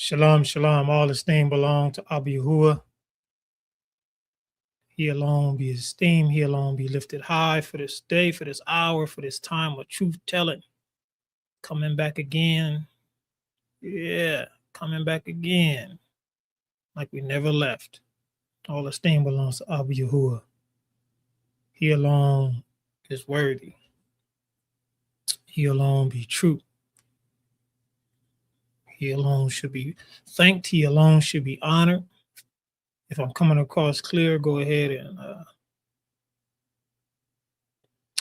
Shalom, shalom. All esteem belong to 𝐤𝐄𝐄. He alone be esteemed. He alone be lifted high for this day, for this hour, for this time of truth telling. Coming back again. Yeah, coming back again. Like we never left. All esteem belongs to 𝐤𝐄𝐄. He alone is worthy. He alone be true. He alone should be thanked. He alone should be honored. If I'm coming across clear, go ahead and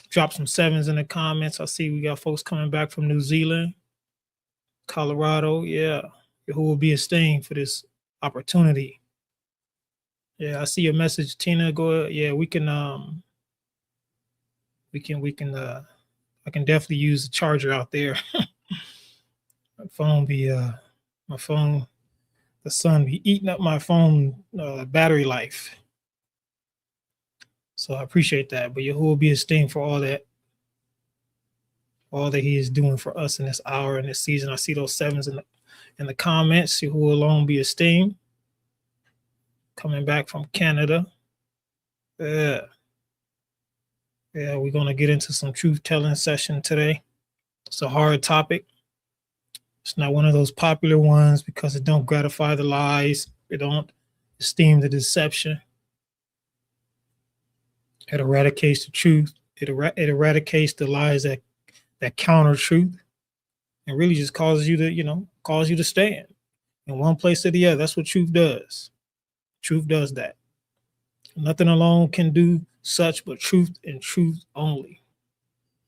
drop some sevens in the comments. I see we got folks coming back from New Zealand, Colorado. Yeah, who will be esteemed for this opportunity. Yeah, I see your message, Tina. Go ahead. Yeah, I can definitely use the charger out there. My phone, the sun be eating up my phone battery life. So I appreciate that. But Yahuwah will be esteemed for all that he is doing for us in this hour and this season. I see those sevens in the comments. Yahuwah alone be esteemed. Coming back from Canada. Yeah, we're gonna get into some truth-telling session today. It's a hard topic. It's not one of those popular ones because it don't gratify the lies. It don't esteem the deception. It eradicates the truth. It eradicates the lies that counter truth, and really just causes you to stand in one place or the other. That's what truth does. Truth does that. Nothing alone can do such but truth and truth only.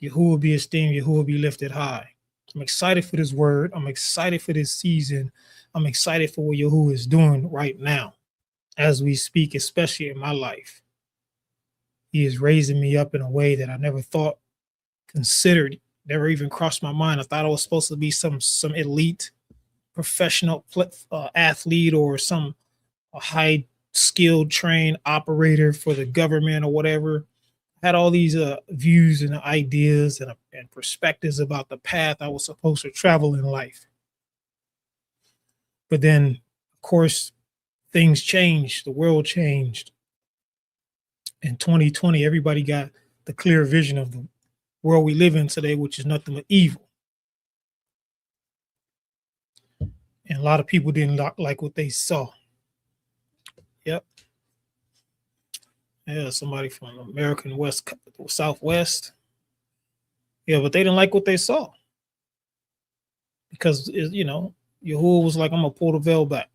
Yahuwah will be esteemed. Yahuwah will be lifted high. I'm excited for this word. I'm excited for this season. I'm excited for what Yahuwah is doing right now as we speak, especially in my life. He is raising me up in a way that I never thought, considered, never even crossed my mind. I thought I was supposed to be some elite professional athlete or some high skilled trained operator for the government or whatever. I had all these views and ideas and perspectives about the path I was supposed to travel in life. But then, of course, things changed. The world changed. In 2020, everybody got the clear vision of the world we live in today, which is nothing but evil. And a lot of people didn't like what they saw. Yep. Yeah, somebody from American Southwest. Yeah, but they didn't like what they saw. Because, Yahuwah was like, I'm going to pull the veil back.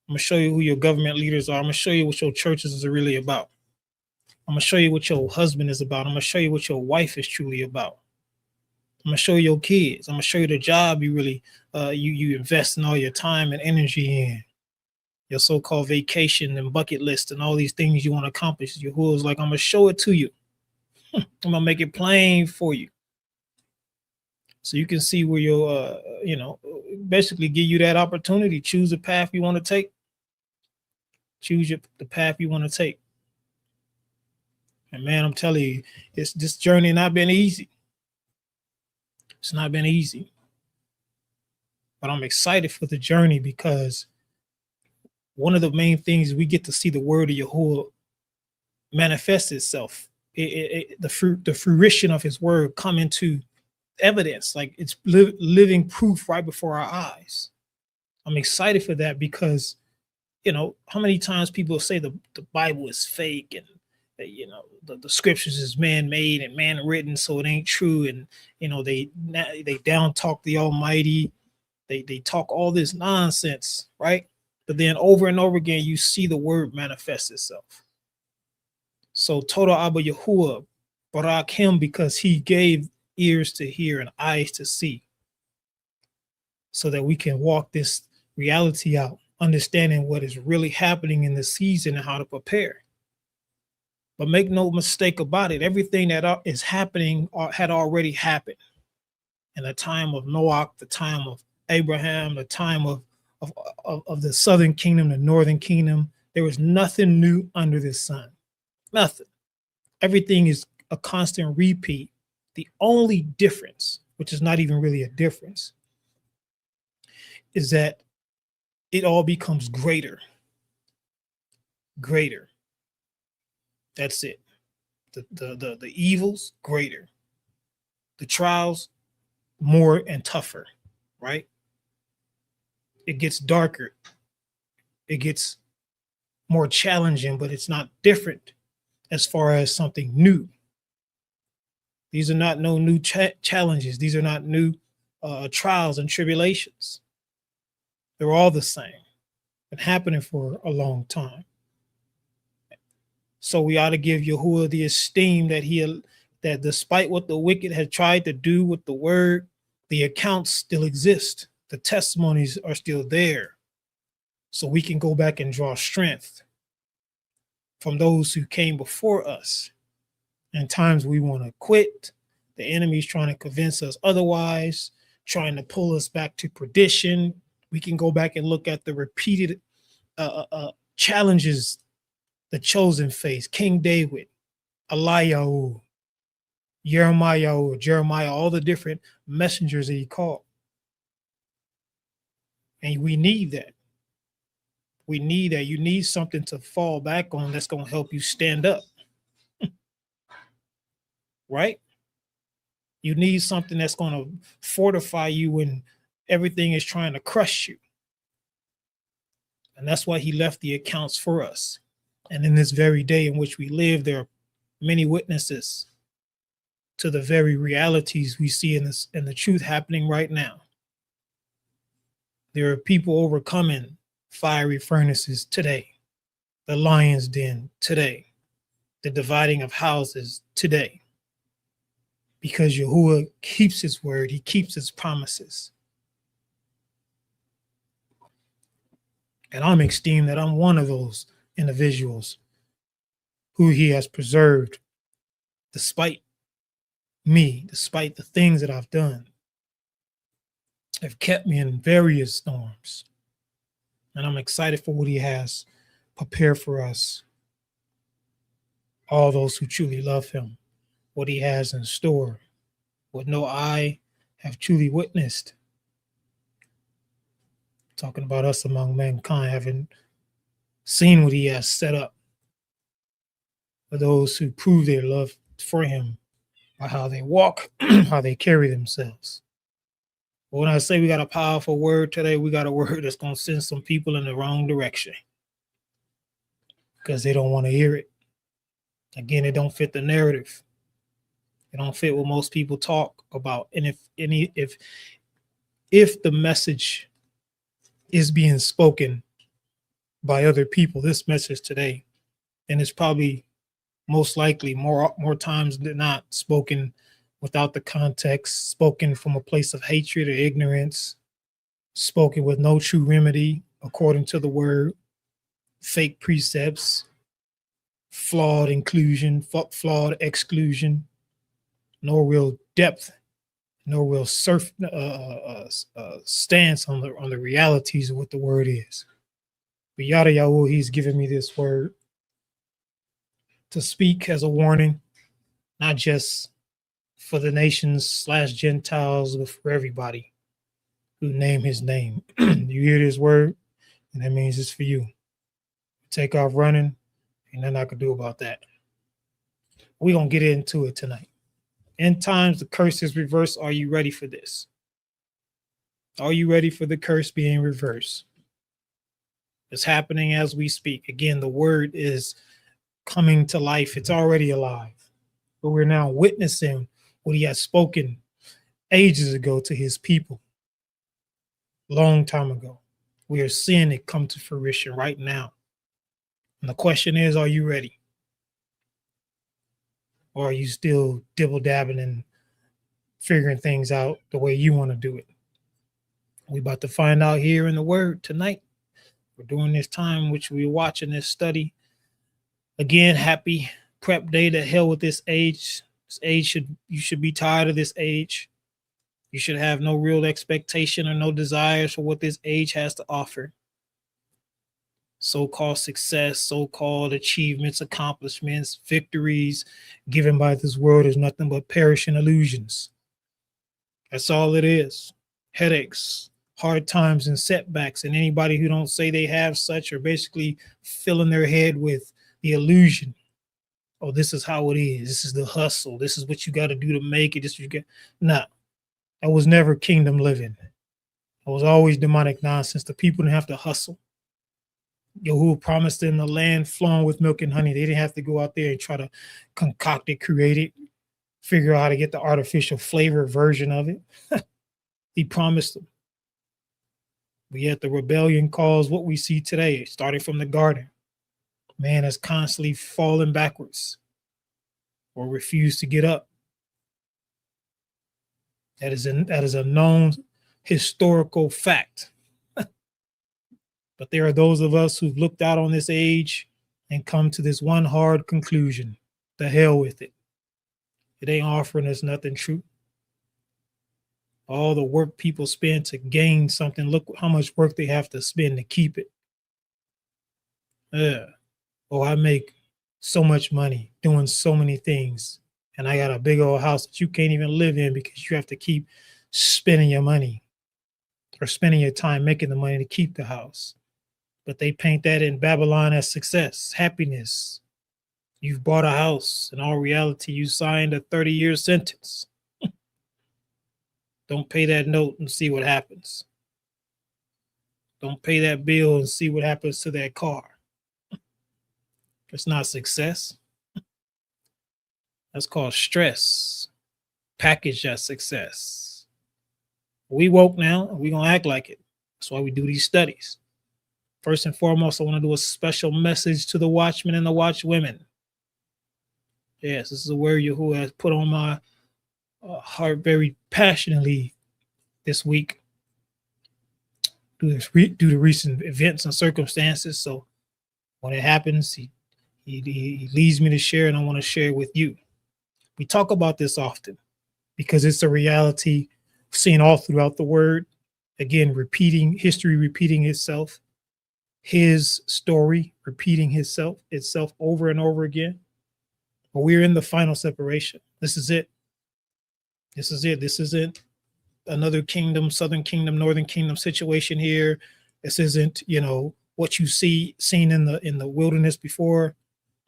I'm going to show you who your government leaders are. I'm going to show you what your churches are really about. I'm going to show you what your husband is about. I'm going to show you what your wife is truly about. I'm going to show you your kids. I'm going to show you the job you really, you invest in all your time and energy in. Your so-called vacation and bucket list and all these things you want to accomplish. Yahuwah is like, I'm going to show it to you. I'm going to make it plain for you. So you can see where you'll, basically give you that opportunity. Choose the path you want to take. Choose the path you want to take. And man, I'm telling you, this journey not been easy. It's not been easy. But I'm excited for the journey because one of the main things we get to see the word of Yahuwah manifest itself. The fruition of his word come into evidence, like it's living proof right before our eyes. I'm excited for that because, how many times people say the Bible is fake and, the scriptures is man-made and man-written, so it ain't true. And, they down talk the Almighty. They talk all this nonsense, right? But then over and over again, you see the word manifest itself. So Toda Abba Yahuwah, Barak him, because he gave ears to hear and eyes to see so that we can walk this reality out, understanding what is really happening in the season and how to prepare. But make no mistake about it, everything that is happening had already happened. In the time of Noah, the time of Abraham, the time of the southern kingdom, the northern kingdom, there was nothing new under the sun. Nothing. Everything is a constant repeat. The only difference, which is not even really a difference, is that it all becomes greater. Greater. That's it. The evils, greater. The trials, more and tougher, right? It gets darker. It gets more challenging, but it's not different as far as something new. These are not no new challenges. These are not new trials and tribulations. They're all the same. Been happening for a long time. So we ought to give Yahuwah the esteem that despite what the wicked had tried to do with the word, the accounts still exist. The testimonies are still there. So we can go back and draw strength from those who came before us. In times we want to quit, the enemy's trying to convince us otherwise, trying to pull us back to perdition. We can go back and look at the repeated challenges the chosen face, King David, Eliyahu, Jeremiah, all the different messengers that he called. And we need that. We need that. You need something to fall back on that's going to help you stand up. Right? You need something that's going to fortify you when everything is trying to crush you. And that's why he left the accounts for us. And in this very day in which we live, there are many witnesses to the very realities we see in this and the truth happening right now. There are people overcoming fiery furnaces today, the lion's den today, the dividing of houses today, because Yahuwah keeps his word, he keeps his promises. And I'm esteemed that I'm one of those individuals who he has preserved despite me, despite the things that I've done, have kept me in various storms. And I'm excited for what he has prepared for us, all those who truly love him, what he has in store, what no eye have truly witnessed. Talking about us among mankind, having seen what he has set up for those who prove their love for him by how they walk, how they carry themselves. But when I say we got a powerful word today, we got a word that's going to send some people in the wrong direction because they don't want to hear it. Again, it don't fit the narrative. It don't fit what most people talk about. And if the message is being spoken by other people, this message today, then it's probably most likely more times than not spoken without the context, spoken from a place of hatred or ignorance, spoken with no true remedy according to the word, fake precepts, flawed inclusion, flawed exclusion, no real depth, no real stance on the realities of what the word is. But Yada Yahu, he's given me this word to speak as a warning, not just for the nations / Gentiles, but for everybody who name his name. You hear this word, and that means it's for you. Take off running, and nothing I can do about that. We're going to get into it tonight. End times, the curse is reversed. Are you ready for this? Are you ready for the curse being reversed? It's happening as we speak. Again, the word is coming to life. It's already alive. But we're now witnessing what he has spoken ages ago to his people. Long time ago. We are seeing it come to fruition right now. And the question is, are you ready? Or are you still dibble-dabbing and figuring things out the way you want to do it? We're about to find out here in the word tonight. We're doing this time which we're watching this study. Again, happy prep day. To hell with this age. This age you should be tired of this age. You should have no real expectation or no desires for what this age has to offer. So-called success, so-called achievements, accomplishments, victories given by this world is nothing but perishing illusions. That's all it is. Headaches, hard times and setbacks. And anybody who don't say they have such are basically filling their head with the illusion. Oh, this is how it is. This is the hustle. This is what you got to do to make it. This you get. Nah, that was never kingdom living. It was always demonic nonsense. The people didn't have to hustle. Yahuwah promised them the land flowing with milk and honey. They didn't have to go out there and try to concoct it, create it, figure out how to get the artificial flavor version of it. He promised them. But yet the rebellion caused what we see today, starting from the garden. Man has constantly fallen backwards or refused to get up. That is a known historical fact. But there are those of us who've looked out on this age and come to this one hard conclusion: the hell with it. It ain't offering us nothing true. All the work people spend to gain something, look how much work they have to spend to keep it. Oh, I make so much money doing so many things, and I got a big old house that you can't even live in because you have to keep spending your money or spending your time making the money to keep the house. But they paint that in Babylon as success, happiness. You've bought a house. In all reality, you signed a 30-year sentence. Don't pay that note and see what happens. Don't pay that bill and see what happens to that car. It's not success. That's called stress. Package as success. We woke now, and we're going to act like it. That's why we do these studies. First and foremost, I want to do a special message to the watchmen and the watchwomen. Yes, this is a word Yahuwah has put on my heart very passionately this week due to recent events and circumstances. So when it happens, he leads me to share, and I want to share it with you. We talk about this often because it's a reality seen all throughout the word. Again, history repeating itself. His story repeating itself over and over again. But we're in the final separation. This is it. This isn't another kingdom, southern kingdom, northern kingdom situation here. This isn't, what you seen in the wilderness before.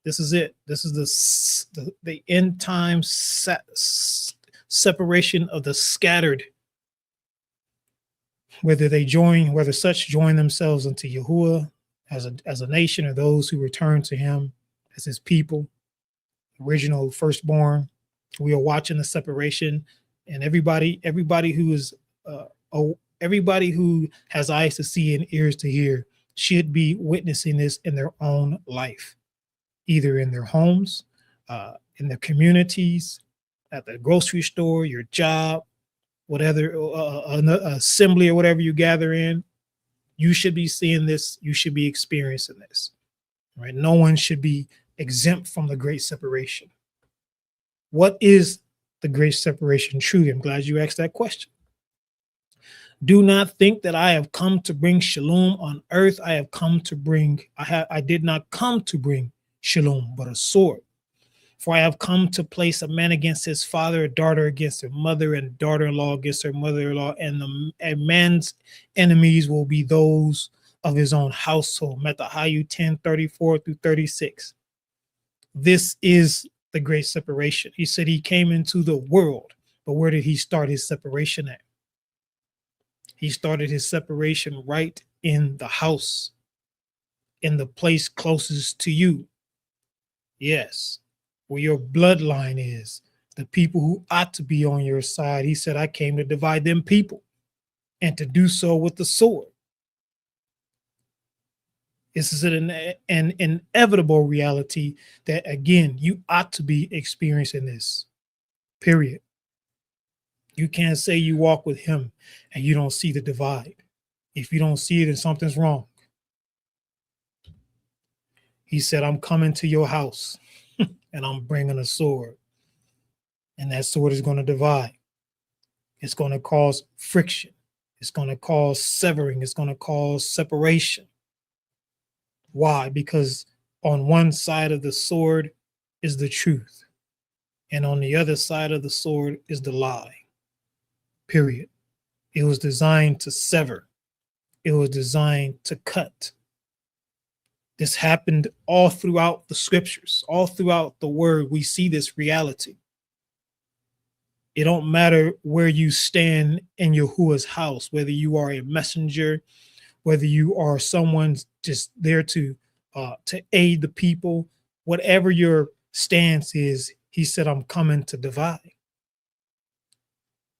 This is it. This is the end time separation of the scattered. Whether such join themselves unto Yahuwah as a nation, or those who return to him as his people, original firstborn. We are watching the separation, and everybody who has eyes to see and ears to hear should be witnessing this in their own life, either in their homes, in their communities, at the grocery store, your job, whatever, an assembly or whatever you gather in. You should be seeing this. You should be experiencing this. Right? No one should be exempt from the great separation. What is the great separation truly? I'm glad you asked that question. Do not think that I have come to bring shalom on earth. I did not come to bring shalom, but a sword. For I have come to place a man against his father, a daughter against her mother, and daughter-in-law against her mother-in-law, and a man's enemies will be those of his own household. Metahayu 10:34-36. This is the great separation. He said he came into the world, but where did he start his separation at? He started his separation right in the house, in the place closest to you. Yes, where your bloodline is, the people who ought to be on your side. He said, I came to divide them people, and to do so with the sword. This is an inevitable reality that, again, you ought to be experiencing this, period. You can't say you walk with him and you don't see the divide. If you don't see it, then something's wrong. He said, I'm coming to your house and I'm bringing a sword. And that sword is going to divide. It's going to cause friction. It's going to cause severing. It's going to cause separation. Why? Because on one side of the sword is the truth, and on the other side of the sword is the lie. Period. It was designed to sever. It was designed to cut. This happened all throughout the scriptures, all throughout the word. We see this reality. It don't matter where you stand in Yahuwah's house, whether you are a messenger, whether you are someone just there to aid the people, whatever your stance is, he said, I'm coming to divide.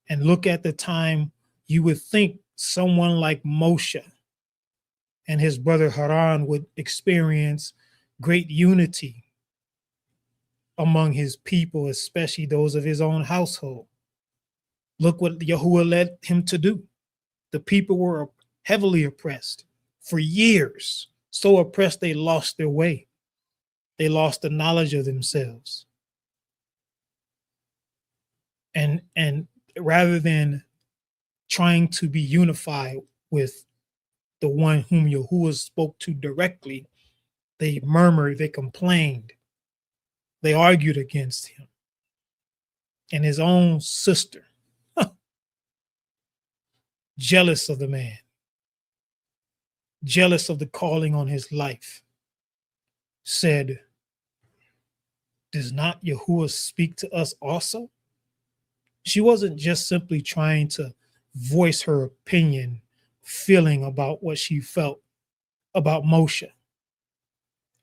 And look at the time, you would think someone like Moshe and his brother Haran would experience great unity among his people, especially those of his own household. Look what Yahuwah led him to do. The people were heavily oppressed for years, so oppressed they lost their way. They lost the knowledge of themselves. And rather than trying to be unified with the one whom Yahuwah spoke to directly, they murmured, they complained, they argued against him. And his own sister, jealous of the man, jealous of the calling on his life, said, does not Yahuwah speak to us also? She wasn't just simply trying to voice her opinion, feeling about what she felt about Moshe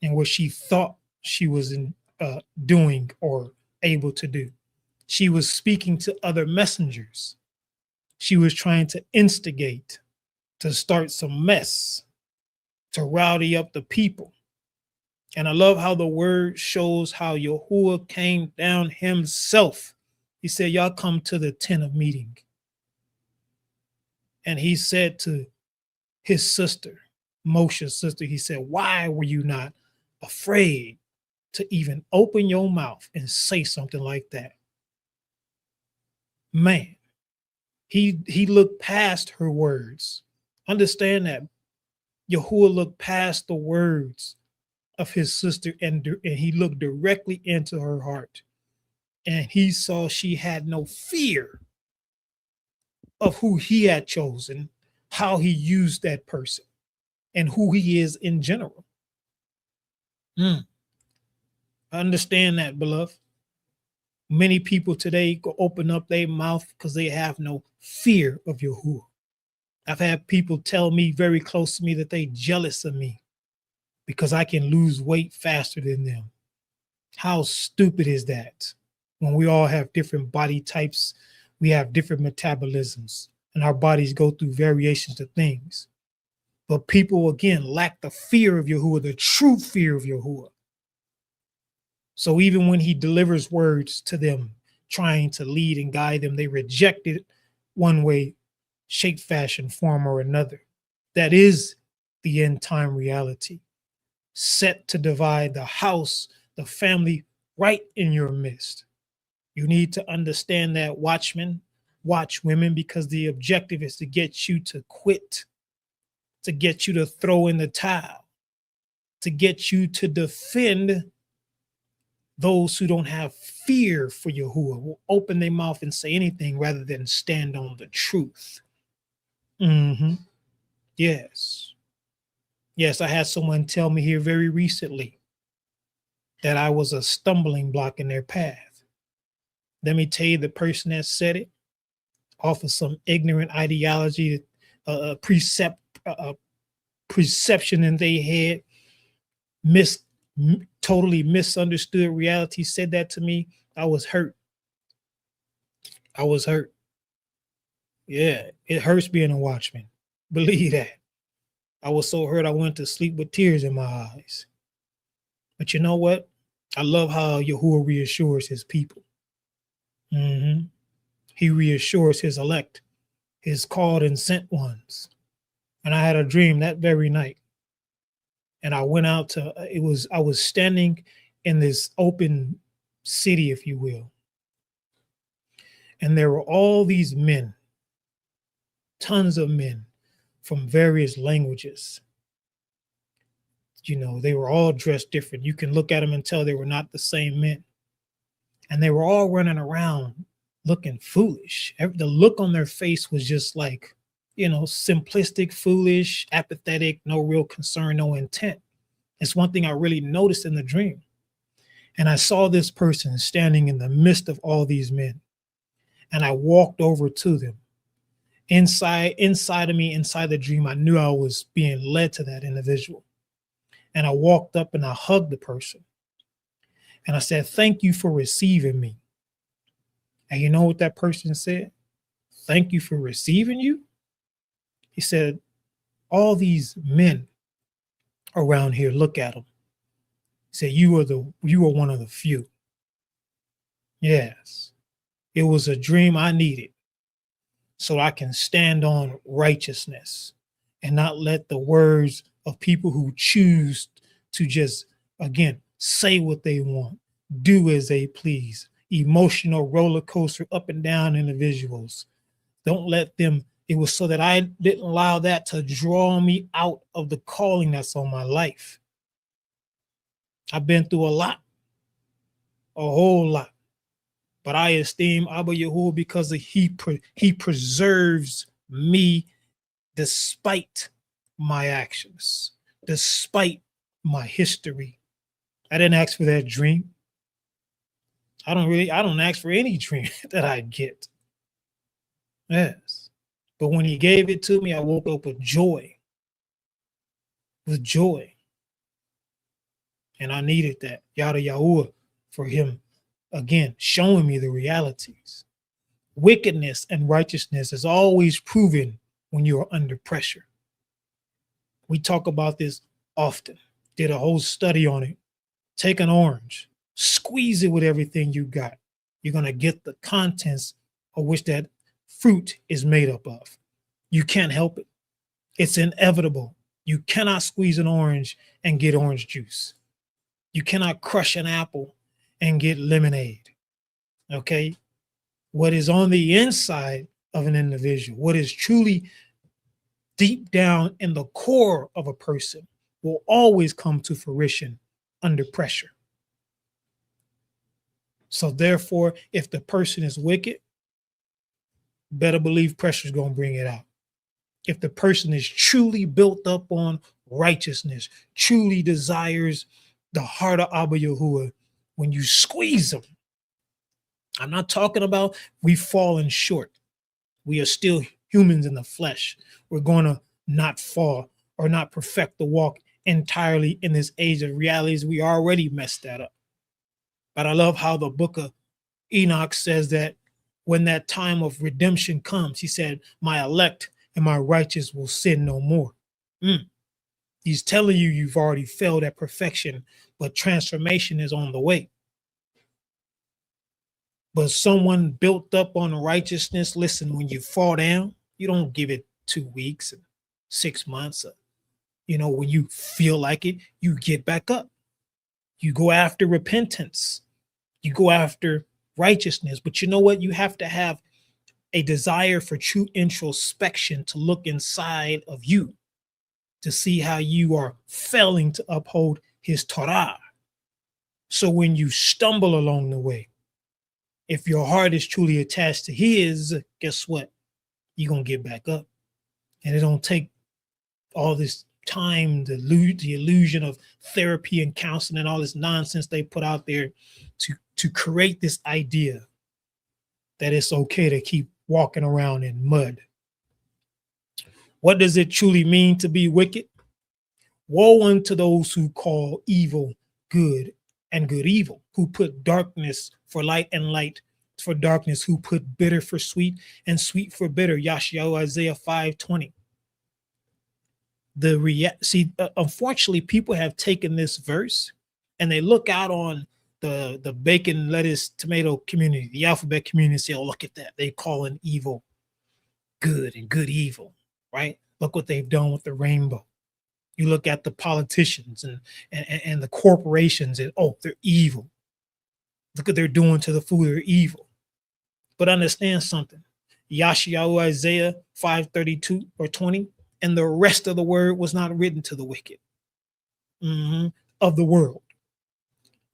and what she thought she was doing or able to do. She was speaking to other messengers. She was trying to instigate, to start some mess, to rowdy up the people. And I love how the word shows how Yahuwah came down himself. He said, y'all come to the tent of meeting. And he said to his sister, Moshe's sister, he said, why were you not afraid to even open your mouth and say something like that? Man, he looked past her words. Understand that. Yahuwah looked past the words of his sister and he looked directly into her heart. And he saw she had no fear of who he had chosen, how he used that person, and who he is in general. I understand that, beloved. Many people today go open up their mouth because they have no fear of Yahuwah. I've had people tell me very close to me that they jealous of me because I can lose weight faster than them. How stupid is that? When we all have different body types, we have different metabolisms, and our bodies go through variations of things. But people, again, lack the fear of Yahuwah, the true fear of Yahuwah. So even when he delivers words to them, trying to lead and guide them, they reject it one way, shape, fashion, form, or another. That is the end time reality, set to divide the house, the family, right in your midst. You need to understand that, watchmen, watch women, because the objective is to get you to quit, to get you to throw in the towel, to get you to defend those who don't have fear for Yahuwah, will open their mouth and say anything rather than stand on the truth. Yes. Yes, I had someone tell me here very recently that I was a stumbling block in their path. Let me tell you, the person that said it off of some ignorant ideology, perception in their head, totally misunderstood reality, said that to me. I was hurt. I was hurt. Yeah, it hurts being a watchman. Believe that. I was so hurt I went to sleep with tears in my eyes. But you know what? I love how Yahuwah reassures his people. He reassures his elect, his called and sent ones. And I had a dream that very night. And I went out to, I was standing in this open city, if you will. And there were all these men, tons of men from various languages. You know, they were all dressed different. You can look at them and tell they were not the same men. And they were all running around looking foolish. The look on their face was just like, simplistic, foolish, apathetic, no real concern, no intent. It's one thing I really noticed in the dream. And I saw this person standing in the midst of all these men. And I walked over to them. Inside of me, inside the dream, I knew I was being led to that individual. And I walked up and I hugged the person. And I said, "Thank you for receiving me." And you know what that person said? "Thank you for receiving you?" He said, "All these men around here, look at them." He said, you are one of the few." Yes, it was a dream I needed so I can stand on righteousness and not let the words of people who choose to just, again, say what they want, do as they please, emotional roller coaster up and down individuals. Don't let them. It was so that I didn't allow that to draw me out of the calling that's on my life. I've been through a lot, a whole lot, but I esteem Abba Yahuwah because he preserves me despite my actions, despite my history. I didn't ask for that dream. I don't ask for any dream that I get. Yes. But when he gave it to me, I woke up with joy. With joy. And I needed that. Yada Yahuwah for him, again, showing me the realities. Wickedness and righteousness is always proven when you are under pressure. We talk about this often. Did a whole study on it. Take an orange, squeeze it with everything you got. You're going to get the contents of which that fruit is made up of. You can't help it. It's inevitable. You cannot squeeze an orange and get orange juice. You cannot crush an apple and get lemonade. Okay? What is on the inside of an individual, what is truly deep down in the core of a person, will always come to fruition under pressure. So therefore, if the person is wicked, better believe pressure is going to bring it out. If the person is truly built up on righteousness, truly desires the heart of Abba Yahuwah, when you squeeze them, I'm not talking about we've fallen short. We are still humans in the flesh. We're going to not fall or not perfect the walk entirely in this age of realities. We already messed that up. But I love how the book of Enoch says that when that time of redemption comes, he said, "My elect and my righteous will sin no more." He's telling you you've already failed at perfection, but transformation is on the way. But someone built up on righteousness, listen, when you fall down, you don't give it 2 weeks, 6 months. When you feel like it, you get back up. You go after repentance. You go after righteousness. But you know what? You have to have a desire for true introspection to look inside of you to see how you are failing to uphold his Torah. So when you stumble along the way, if your heart is truly attached to his, guess what? You're going to get back up. And it don't take all this time, the illusion of therapy and counseling and all this nonsense they put out there to create this idea that it's okay to keep walking around in mud. What does it truly mean to be wicked? Woe unto those who call evil good and good evil, who put darkness for light and light for darkness, who put bitter for sweet and sweet for bitter. Yashayahu Isaiah 5:20. Unfortunately, people have taken this verse and they look out on the bacon, lettuce, tomato community, the alphabet community, and say, "Oh, look at that. They call an evil good and good evil," right? Look what they've done with the rainbow. You look at the politicians and the corporations and, oh, they're evil. Look what they're doing to the food, they're evil. But understand something. Yashayahu Isaiah 5:32 or 20, and the rest of the word was not written to the wicked of the world.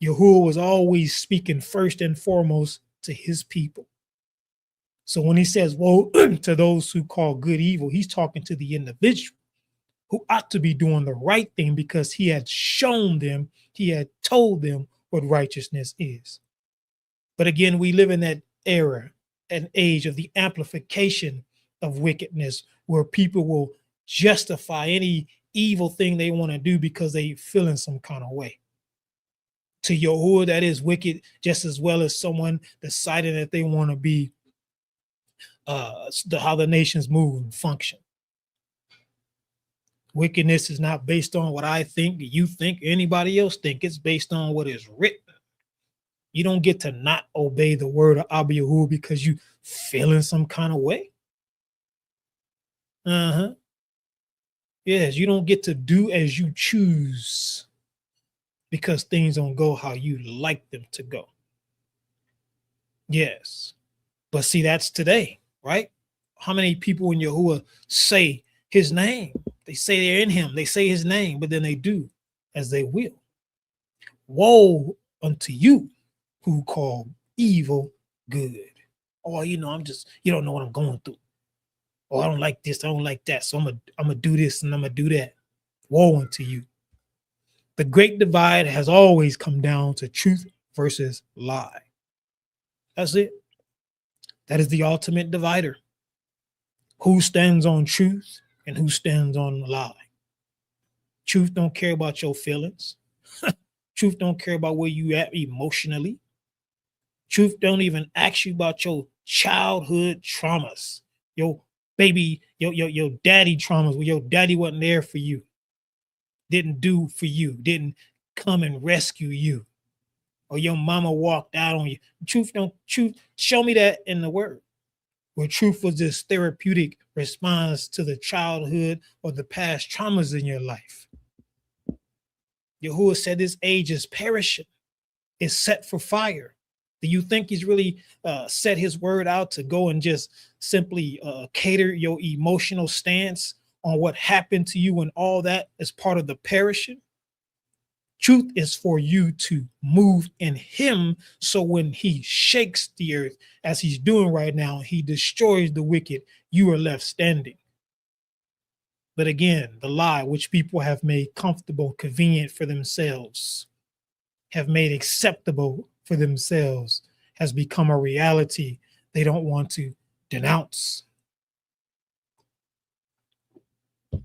Yahuwah was always speaking first and foremost to his people. So when he says, woe to those who call good evil, he's talking to the individual who ought to be doing the right thing because he had shown them, he had told them what righteousness is. But again, we live in that era, an age of the amplification of wickedness, where people will justify any evil thing they want to do because they feel in some kind of way. To Yahuwah, that is wicked just as well as someone deciding that they want to be how the nations move and function. Wickedness is not based on what I think, you think, anybody else think. It's based on what is written. You don't get to not obey the word of Abba Yahuwah because you feel in some kind of way. Yes, you don't get to do as you choose because things don't go how you like them to go. Yes. But see, that's today, right? How many people in Yahuwah say his name? They say they're in him. They say his name, but then they do as they will. Woe unto you who call evil good. Oh, you know, you don't know what I'm going through. Oh, I don't like this. I don't like that. So I'm gonna do this and I'm gonna do that. Woe unto you. The great divide has always come down to truth versus lie. That's it. That is the ultimate divider. Who stands on truth and who stands on lie? Truth don't care about your feelings. Truth don't care about where you at emotionally. Truth don't even ask you about your childhood traumas, your baby, your daddy traumas, where your daddy wasn't there for you, didn't do for you, didn't come and rescue you, or your mama walked out on you. Truth, show me that in the word, where truth was this therapeutic response to the childhood or the past traumas in your life. Yahuwah said this age is perishing, is set for fire. Do you think he's really set his word out to go and just simply cater your emotional stance on what happened to you and all that as part of the perishing? Truth is for you to move in him, so when he shakes the earth, as he's doing right now, he destroys the wicked, you are left standing. But again, the lie, which people have made comfortable, convenient for themselves, have made acceptable for themselves, has become a reality they don't want to denounce.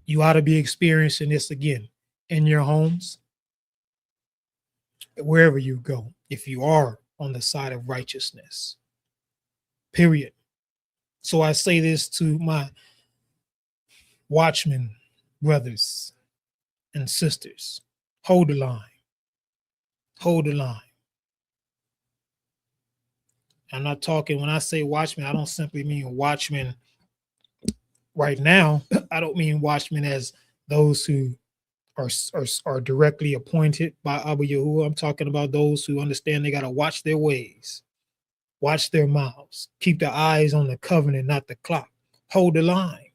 You ought to be experiencing this again in your homes, wherever you go, if you are on the side of righteousness, period. So I say this to my watchmen, brothers and sisters: hold the line. Hold the line. I'm not talking, when I say watchmen, I don't simply mean watchmen right now. I don't mean watchmen as those who are directly appointed by Abba Yahuwah. I'm talking about those who understand they got to watch their ways, watch their mouths, keep their eyes on the covenant, not the clock. Hold the line.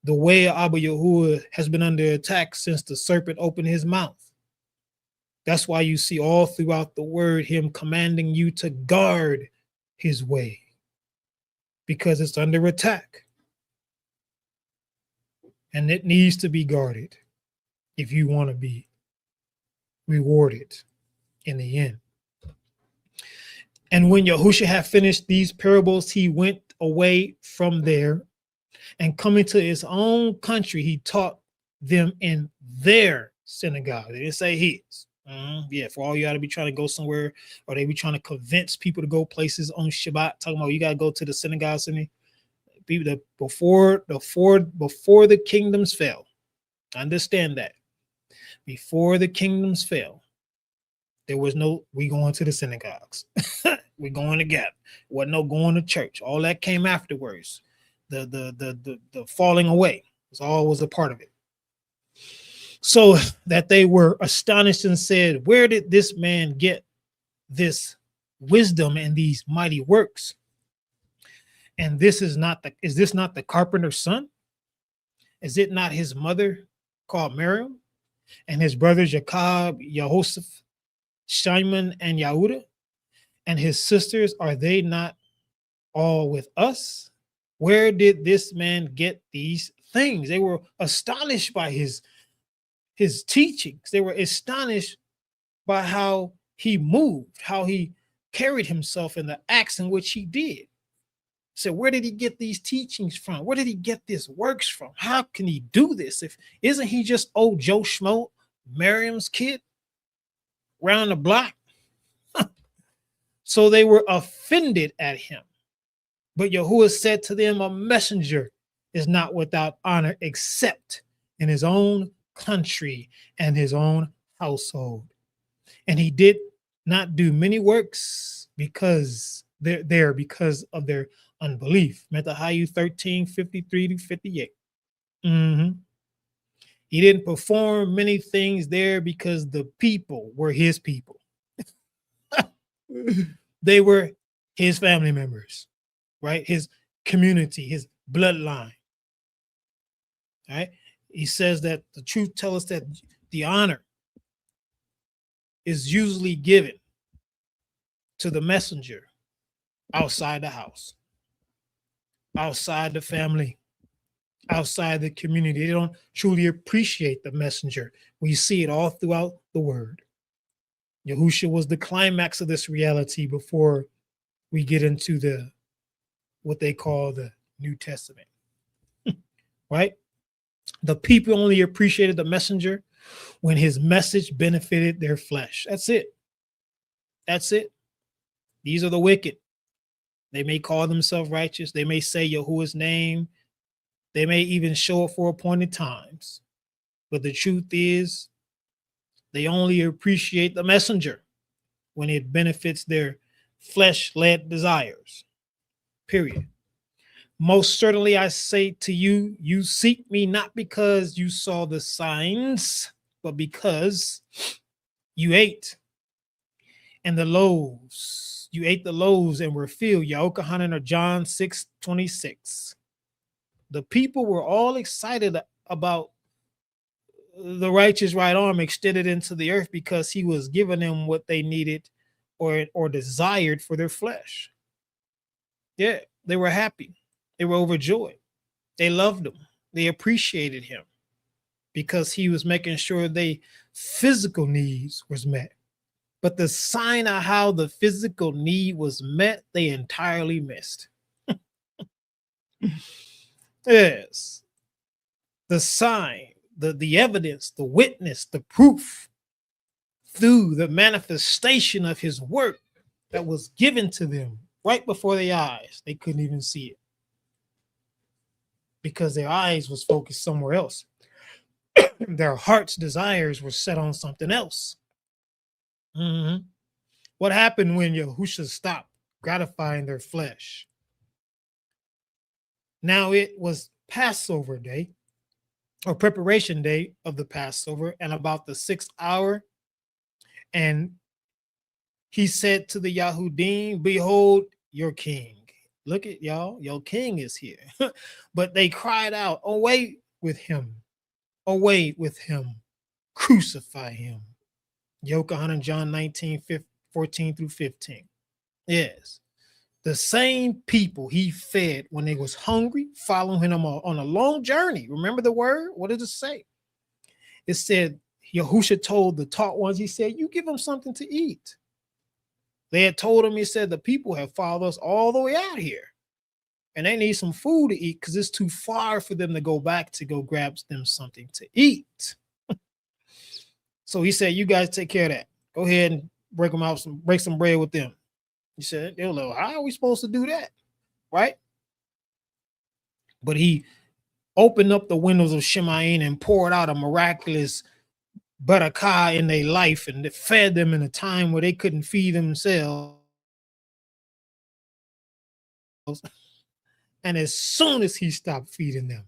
The way of Abba Yahuwah has been under attack since the serpent opened his mouth. That's why you see all throughout the word him commanding you to guard his way, because it's under attack. And it needs to be guarded if you want to be rewarded in the end. And when Yahushua had finished these parables, he went away from there, and coming to his own country, he taught them in their synagogue. They didn't say his. Yeah, for all you got to be trying to go somewhere, or they be trying to convince people to go places on Shabbat, talking about you got to go to the synagogue. Before the kingdoms fell, understand that before the kingdoms fell, there was no we going to the synagogues. We're going together. Wasn't no going to church. All that came afterwards. The falling away was a part of it. So that they were astonished and said, where did this man get this wisdom and these mighty works? And is this not the carpenter's son? Is it not his mother called Miriam, and his brothers Jacob, Yehoseph, Shimon, and Yahuda? And his sisters, are they not all with us? Where did this man get these things? They were astonished by his teachings. They were astonished by how he moved, how he carried himself, in the acts in which he did. So where did he get these teachings from? Where did he get this works from? How can he do this? If isn't he just old Joe Schmo, Miriam's kid, round the block? So they were offended at him. But Yahuwah said to them, a messenger is not without honor except in his own country and his own household. And he did not do many works because because of their unbelief. Metahayu 13:53-58. He didn't perform many things there because the people were his people. They were his family members, right? His community, his bloodline. Right? He says that the truth tells us that the honor is usually given to the messenger outside the house, outside the family, outside the community. They don't truly appreciate the messenger. We see it all throughout the word. Yahushua was the climax of this reality before we get into what they call the New Testament. Right? The people only appreciated the messenger when his message benefited their flesh. That's it. That's it. These are the wicked. They may call themselves righteous. They may say Yahuwah's name. They may even show up for appointed times. But the truth is, they only appreciate the messenger when it benefits their flesh-led desires. Period. Most certainly I say to you, you seek me not because you saw the signs, but because you ate and the loaves. You ate the loaves and were filled. 𝐤𝐄𝐄 or John 6:26. The people were all excited about the righteous right arm extended into the earth because he was giving them what they needed or desired for their flesh. Yeah, they were happy. They were overjoyed. They loved him. They appreciated him because he was making sure their physical needs was met. But the sign of how the physical need was met, they entirely missed. Yes. The sign, the evidence, the witness, the proof through the manifestation of his work that was given to them right before their eyes. They couldn't even see it because their eyes was focused somewhere else. Their heart's desires were set on something else. What happened when Yahushua stopped gratifying their flesh? Now it was Passover day or preparation day of the Passover and about the 6th hour. And he said to the Yahudim, behold your king. Look at y'all, your king is here. But they cried out, away with him, away with him, crucify him. 𝐤𝐄𝐄 John 19:14-15. Yes. The same people he fed when they was hungry, following him on a long journey. Remember the word? What did it say? It said, Yahushua told the taught ones, he said, you give them something to eat. They had told him, he said, the people have followed us all the way out here. And they need some food to eat because it's too far for them to go back to go grab them something to eat. So he said, you guys take care of that. Go ahead and break some bread with them. He said, they're like, how are we supposed to do that? Right? But he opened up the windows of Shemayim and poured out a miraculous barakah in their life and it fed them in a time where they couldn't feed themselves. And as soon as he stopped feeding them,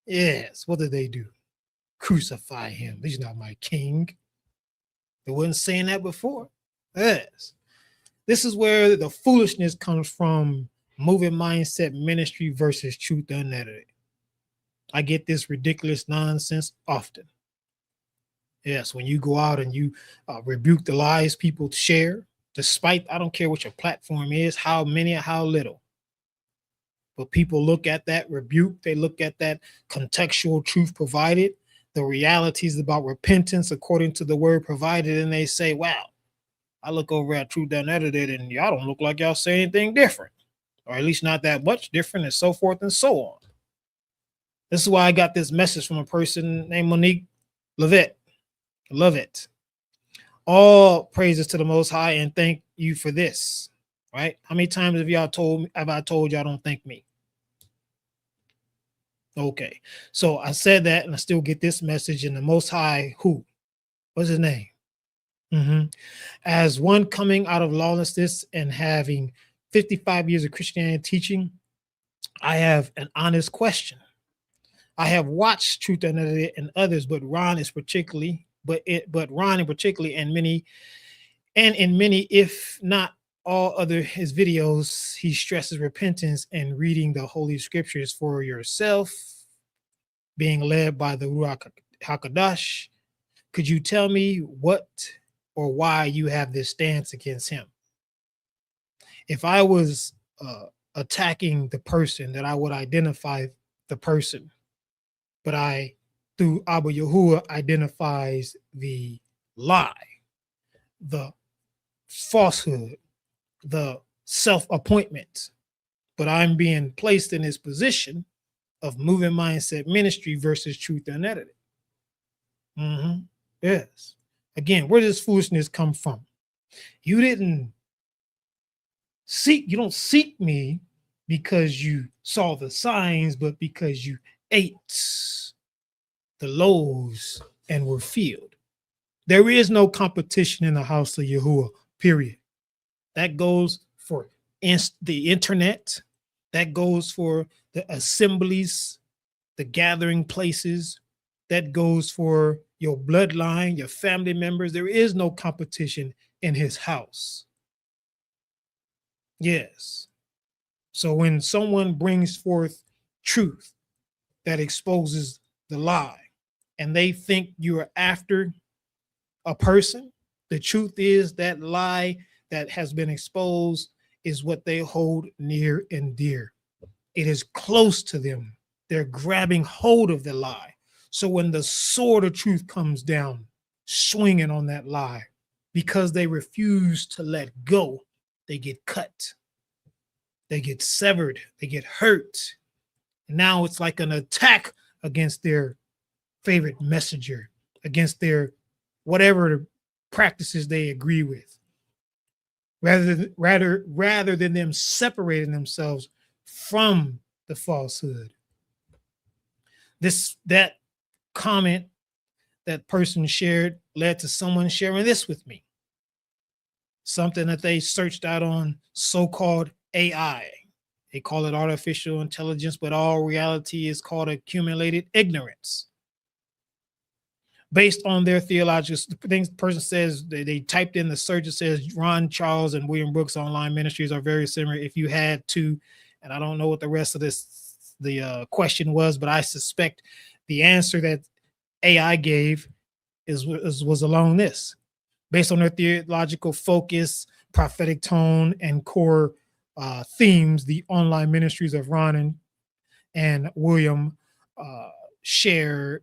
yes, what did they do? Crucify him. He's not my king. They wasn't saying that before. Yes. This is where the foolishness comes from. Moving mindset ministry versus truth unedited. I get this ridiculous nonsense often. Yes, when you go out and you rebuke the lies people share, Despite, I don't care what your platform is, how many or how little. But people look at that rebuke, they look at that contextual truth provided, the realities about repentance according to the word provided, and they say, wow, I look over at Truth Unedited and y'all don't look like y'all say anything different, or at least not that much different, and so forth and so on. This is why I got this message from a person named Monique Lovett. Love it. All praises to the Most High, and thank you for this. Right? How many times have I told y'all don't thank me? Okay. So I said that, and I still get this message. In the Most High, who? What's his name? As one coming out of lawlessness and having 55 years of Christianity teaching, I have an honest question. I have watched Truth Unedited and others, but Ron in particular, and in many, if not all other his videos, he stresses repentance and reading the Holy Scriptures for yourself, being led by the Ruach HaKodesh. Could you tell me what or why you have this stance against him? If I was attacking the person, that I would identify the person, but I, through Abba Yahuwah, identifies the lie, the falsehood, the self-appointment. But I'm being placed in this position of moving mindset ministry versus Truth Unedited. Yes. Again, where does this foolishness come from? You don't seek me because you saw the signs, but because you ate the loaves and were filled. There is no competition in the house of Yahuwah, period. That goes for the internet. That goes for the assemblies, the gathering places. That goes for your bloodline, your family members. There is no competition in his house. Yes. So when someone brings forth truth that exposes the lie, and they think you're after a person, the truth is that lie that has been exposed is what they hold near and dear. It is close to them. They're grabbing hold of the lie. So when the sword of truth comes down, swinging on that lie, because they refuse to let go, they get cut, they get severed, they get hurt. Now it's like an attack against their favorite messenger, against their whatever practices they agree with, rather than them separating themselves from the falsehood. That comment that person shared led to someone sharing this with me. Something that they searched out on so-called AI. They call it artificial intelligence, but all reality is called accumulated ignorance. Based on their theological things, the person says they typed in the search. It says Ron Charles and William Brooks online ministries are very similar. If you had to, and I don't know what the rest of the question was, but I suspect the answer that AI gave was along this. Based on their theological focus, prophetic tone, and core themes, the online ministries of Ron and William share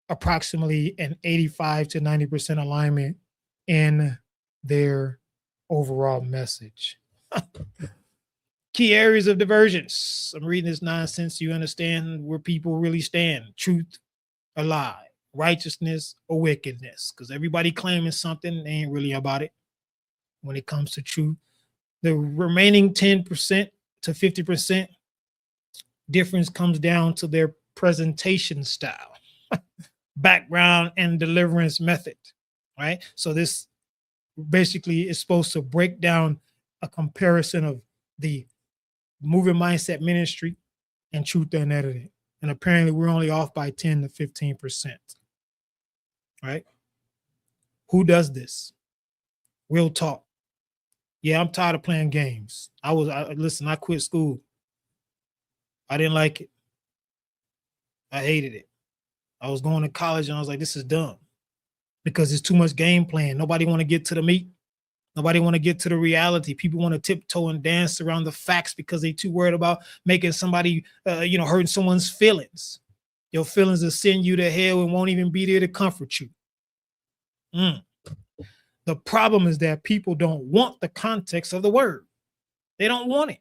approximately an 85 to 90% alignment in their overall message. Key areas of divergence. I'm reading this nonsense. You understand where people really stand. Truth or lie, righteousness or wickedness. Because everybody claiming something, they ain't really about it when it comes to truth. The remaining 10% to 50% difference comes down to their presentation style, background, and deliverance method, right? So this basically is supposed to break down a comparison of the moving mindset ministry and Truth Unedited. And apparently we're only off by 10 to 15%, right? Who does this? Real talk. Yeah, I'm tired of playing games. Listen, I quit school. I didn't like it. I hated it. I was going to college and I was like, this is dumb because it's too much game playing. Nobody want to get to the meat. Nobody want to get to the reality. People want to tiptoe and dance around the facts because they too worried about making somebody, hurting someone's feelings. Your feelings will send you to hell and won't even be there to comfort you. The problem is that people don't want the context of the word. They don't want it.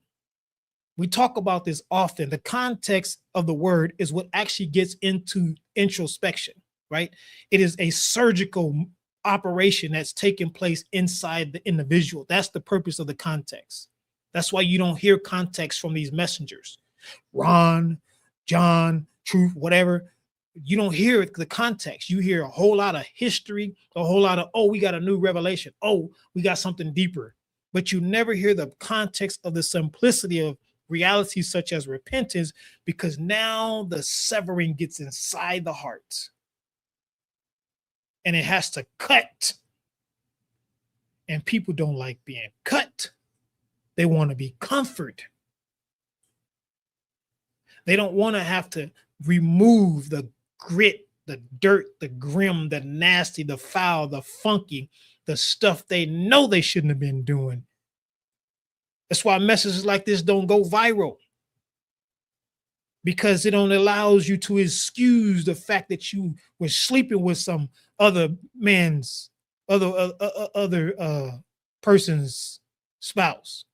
We talk about this often. The context of the word is what actually gets into introspection, right? It is a surgical operation that's taking place inside the individual. That's the purpose of the context. That's why you don't hear context from these messengers. Ron, John, Truth, whatever. You don't hear the context. You hear a whole lot of history, a whole lot of, oh, we got a new revelation. Oh, we got something deeper. But you never hear the context of the simplicity of realities such as repentance, because now the severing gets inside the heart and it has to cut. And people don't like being cut. They want to be comforted. They don't want to have to remove the grit, the dirt, the grim, the nasty, the foul, the funky, the stuff they know they shouldn't have been doing. That's why messages like this don't go viral, because it only allows you to excuse the fact that you were sleeping with some other man's, other person's spouse.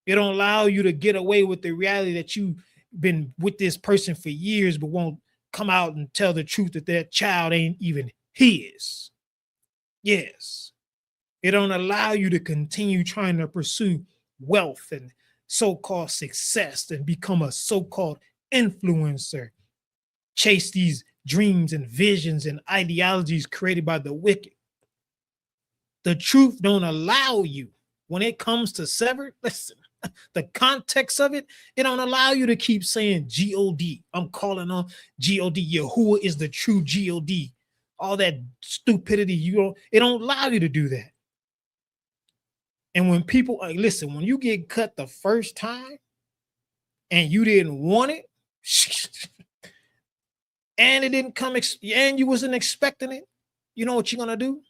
It don't allow you to get away with the reality that you've been with this person for years, but won't come out and tell the truth that that child ain't even his. Yes. It don't allow you to continue trying to pursue wealth and so-called success and become a so-called influencer. Chase these dreams and visions and ideologies created by the wicked. The truth don't allow you, when it comes to severed, listen, the context of it, it don't allow you to keep saying G-O-D. I'm calling on G-O-D. Yahuwah is the true G-O-D. All that stupidity, it don't allow you to do that. And when people, listen, when you get cut the first time and you didn't want it, and it didn't come, and you wasn't expecting it, you know what you're going to do?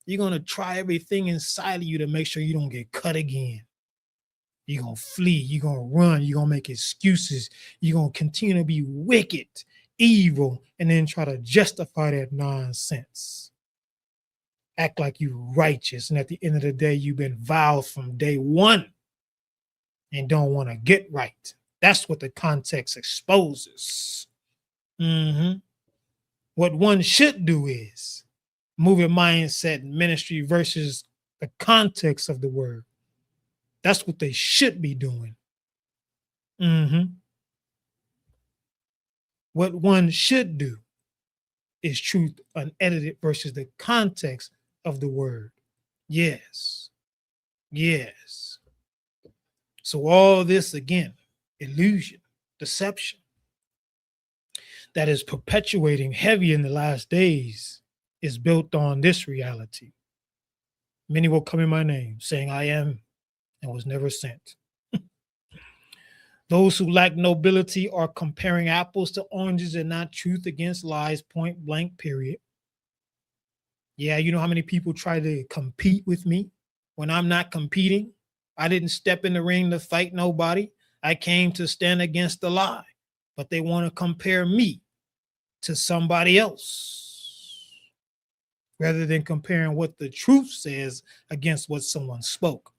You're going to try everything inside of you to make sure you don't get cut again. You're going to flee. You're going to run. You're going to make excuses. You're going to continue to be wicked, evil, and then try to justify that nonsense. Act like you're righteous, and at the end of the day, you've been vile from day one and don't want to get right. That's what the context exposes. What one should do is moving mindset ministry versus the context of the word. That's what they should be doing. What one should do is truth unedited versus the context of the word. Yes. So all this, again, illusion, deception, that is perpetuating heavy in the last days is built on this reality. Many will come in my name, saying I am and was never sent. Those who lack nobility are comparing apples to oranges and not truth against lies, point blank, period. Yeah, you know how many people try to compete with me when I'm not competing? I didn't step in the ring to fight nobody. I came to stand against the lie, but they want to compare me to somebody else rather than comparing what the truth says against what someone spoke.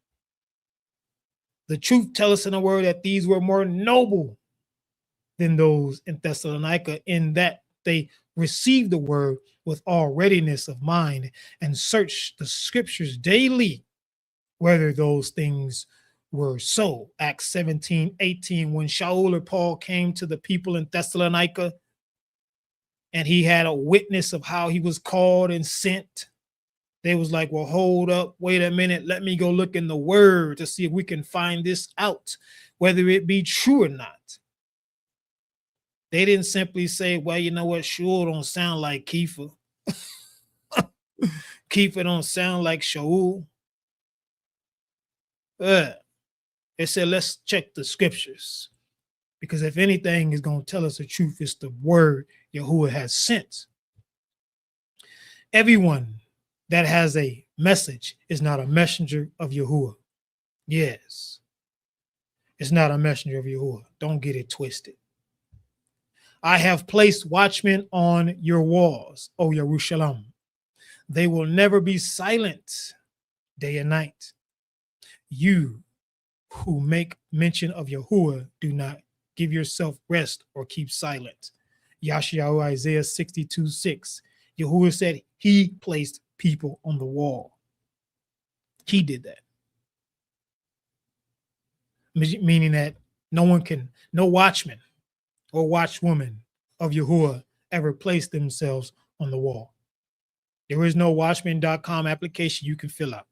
The truth tells us in the word that these were more noble than those in Thessalonica, in that they received the word with all readiness of mind and searched the scriptures daily, whether those things were so. Acts 17:18, when Shaul or Paul came to the people in Thessalonica and he had a witness of how he was called and sent, they was like, well, hold up, wait a minute, let me go look in the word to see if we can find this out, whether it be true or not. They didn't simply say, well, you know what, Shaul don't sound like Kepha. Kepha don't sound like Shaul. They said, let's check the scriptures, because if anything is going to tell us the truth, it's the word Yahuwah has sent. Everyone that has a message is not a messenger of Yahuwah. Yes, it's not a messenger of Yahuwah. Don't get it twisted. I have placed watchmen on your walls, O Yerushalayim. They will never be silent day and night. You who make mention of Yahuwah, do not give yourself rest or keep silent. Yashayahu Isaiah 62:6. Yahuwah said he placed people on the wall. He did that. Meaning that no watchman or watchwoman of Yahuwah ever placed themselves on the wall. There is no watchman.com application you can fill out.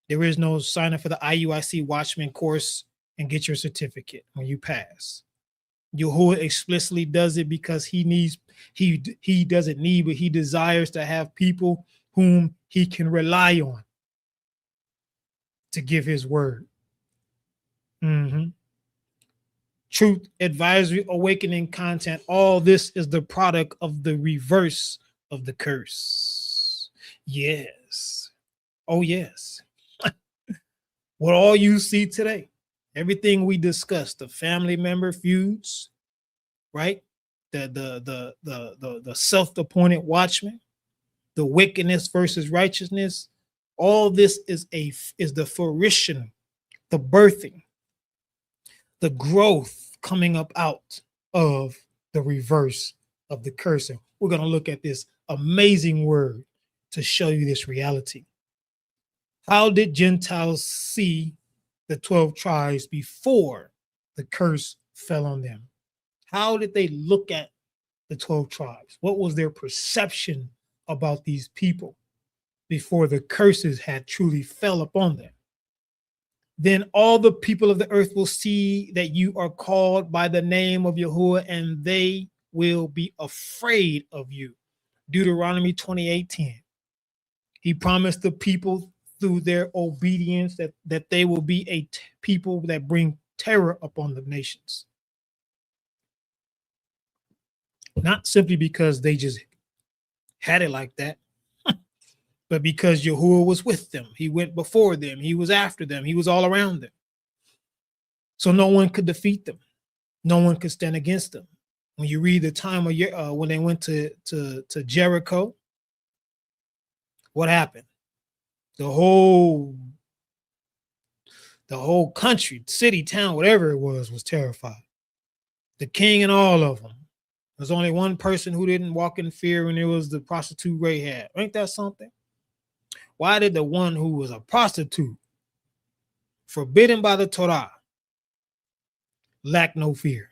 There is no sign up for the IUIC Watchman course and get your certificate when you pass. Yahuwah explicitly does it because he doesn't need, but he desires to have people whom he can rely on to give his word. Truth, advisory, awakening content. All this is the product of the reverse of the curse. Yes. Oh, yes. What all you see today, everything we discussed, the family member feuds, right? The self-appointed watchman, the wickedness versus righteousness, all this is the fruition, the birthing, the growth coming up out of the reverse of the curse. And we're going to look at this amazing word to show you this reality. How did Gentiles see the 12 tribes before the curse fell on them? How did they look at the 12 tribes? What was their perception about these people before the curses had truly fell upon them? Then all the people of the earth will see that you are called by the name of Yahuwah, and they will be afraid of you. Deuteronomy 28:10. He promised the people through their obedience that they will be a people that bring terror upon the nations. Not simply because they just had it like that, but because Yahuwah was with them. He went before them. He was after them. He was all around them. So no one could defeat them. No one could stand against them. When you read the time of when they went to Jericho, what happened? The whole country, city, town, whatever it was terrified. The king and all of them. There's only one person who didn't walk in fear, and it was the prostitute Rahab. Ain't that something? Why did the one who was a prostitute, forbidden by the Torah, lack no fear?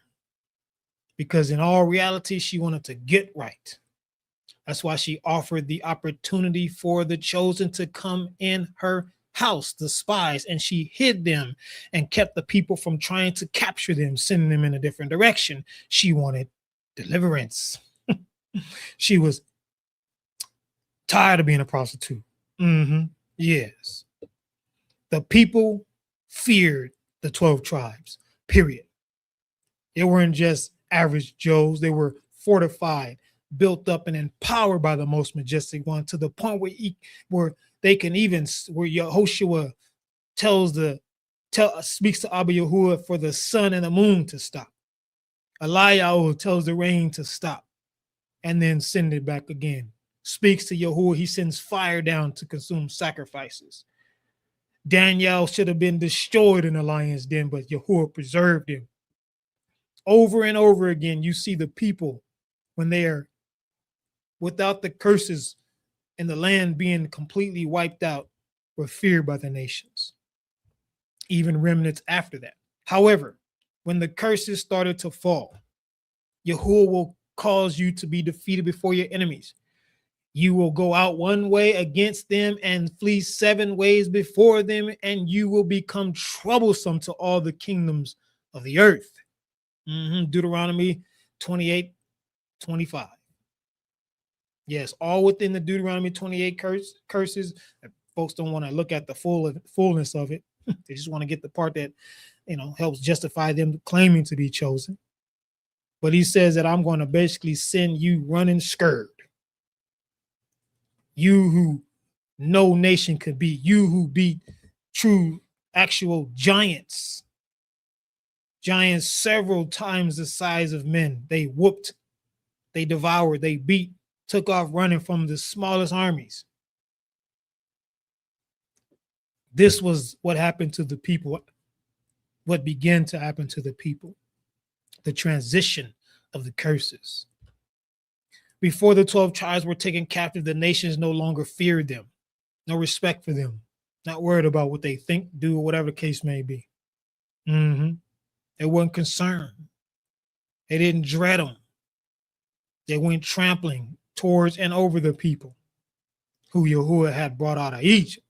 Because in all reality, she wanted to get right. That's why she offered the opportunity for the chosen to come in her house, the spies, and she hid them and kept the people from trying to capture them, sending them in a different direction. She wanted deliverance. She was tired of being a prostitute. Yes. The people feared the 12 tribes, period. They weren't just average Joes. They were fortified, built up, and empowered by the most majestic one, to the point where they can even, where Yehoshua speaks to Abba Yahuwah for the sun and the moon to stop. Eliyahu tells the rain to stop and then send it back again. Speaks to Yahuwah, he sends fire down to consume sacrifices. Daniel should have been destroyed in the lion's den, but Yahuwah preserved him. Over and over again, you see the people, when they are without the curses and the land being completely wiped out, were feared by the nations, even remnants after that. However, when the curses started to fall, Yahuwah will cause you to be defeated before your enemies. You will go out one way against them and flee 7 ways before them, and you will become troublesome to all the kingdoms of the earth. Deuteronomy 28:25. Yes, all within the Deuteronomy 28 curses. Folks don't want to look at the fullness of it. They just want to get the part that, helps justify them claiming to be chosen. But he says that I'm going to basically send you running scared. You who no nation could beat. You who beat true, actual giants several times the size of men. They whooped, they devoured, they beat, took off running from the smallest armies. This was what happened to the people, what began to happen to the people, the transition of the curses. Before the 12 tribes were taken captive, the nations no longer feared them, no respect for them, not worried about what they think, do, or whatever the case may be. They weren't concerned. They didn't dread them. They went trampling towards and over the people who Yahuwah had brought out of Egypt.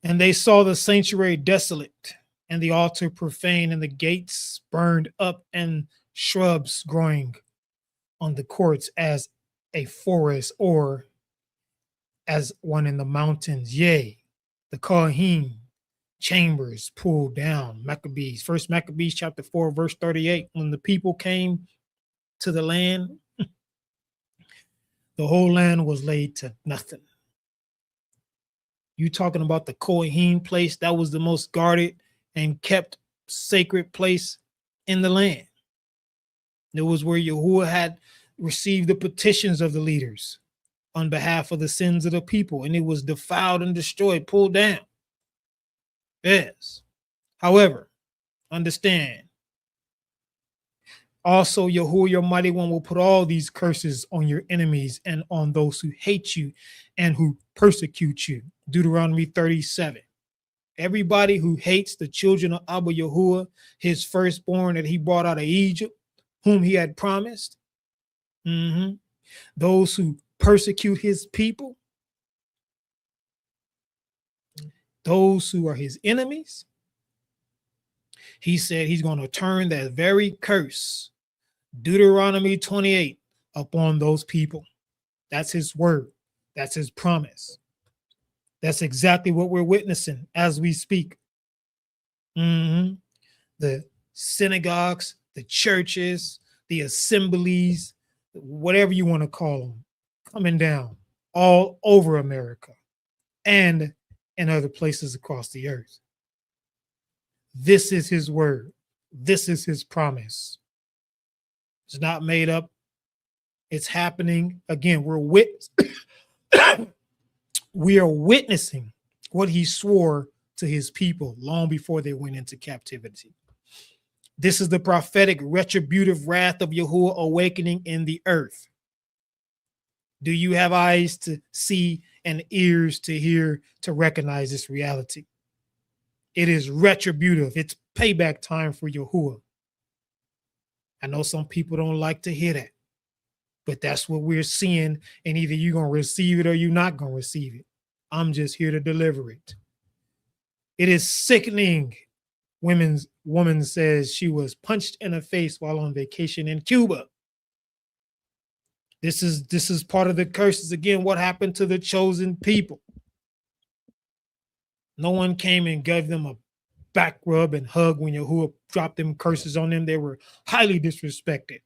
And they saw the sanctuary desolate, and the altar profane, and the gates burned up, and shrubs growing on the courts as a forest, or as one in the mountains. Yea, the Kohanim chambers pulled down. Maccabees, First Maccabees chapter 4, verse 38. When the people came to the land, the whole land was laid to nothing. You talking about the Kohanim place? That was the most guarded and kept sacred place in the land. It was where Yahuwah had received the petitions of the leaders on behalf of the sins of the people, and it was defiled and destroyed, pulled down. Yes. However, understand, also Yahuwah, your mighty one, will put all these curses on your enemies and on those who hate you and who persecute you. Deuteronomy 37. Everybody who hates the children of Abba Yahuwah, his firstborn that he brought out of Egypt, whom he had promised, those who persecute his people, those who are his enemies, he said he's going to turn that very curse, Deuteronomy 28, upon those people. That's his word. That's his promise. That's exactly what we're witnessing as we speak. The synagogues, the churches, the assemblies, whatever you want to call them, coming down all over America and in other places across the earth. This is his word. This is his promise. It's not made up. It's happening. Again, we are witnessing what he swore to his people long before they went into captivity. This is the prophetic retributive wrath of Yahuwah awakening in the earth. Do you have eyes to see and ears to hear to recognize this reality? It is retributive. It's payback time for Yahuwah. I know some people don't like to hear that, but that's what we're seeing, and either you're going to receive it or you're not going to receive it. I'm just here to deliver it. It is sickening. Woman says she was punched in the face while on vacation in Cuba. This is part of the curses. Again, what happened to the chosen people? No one came and gave them a back rub and hug when Yahuwah dropped them curses on them. They were highly disrespected,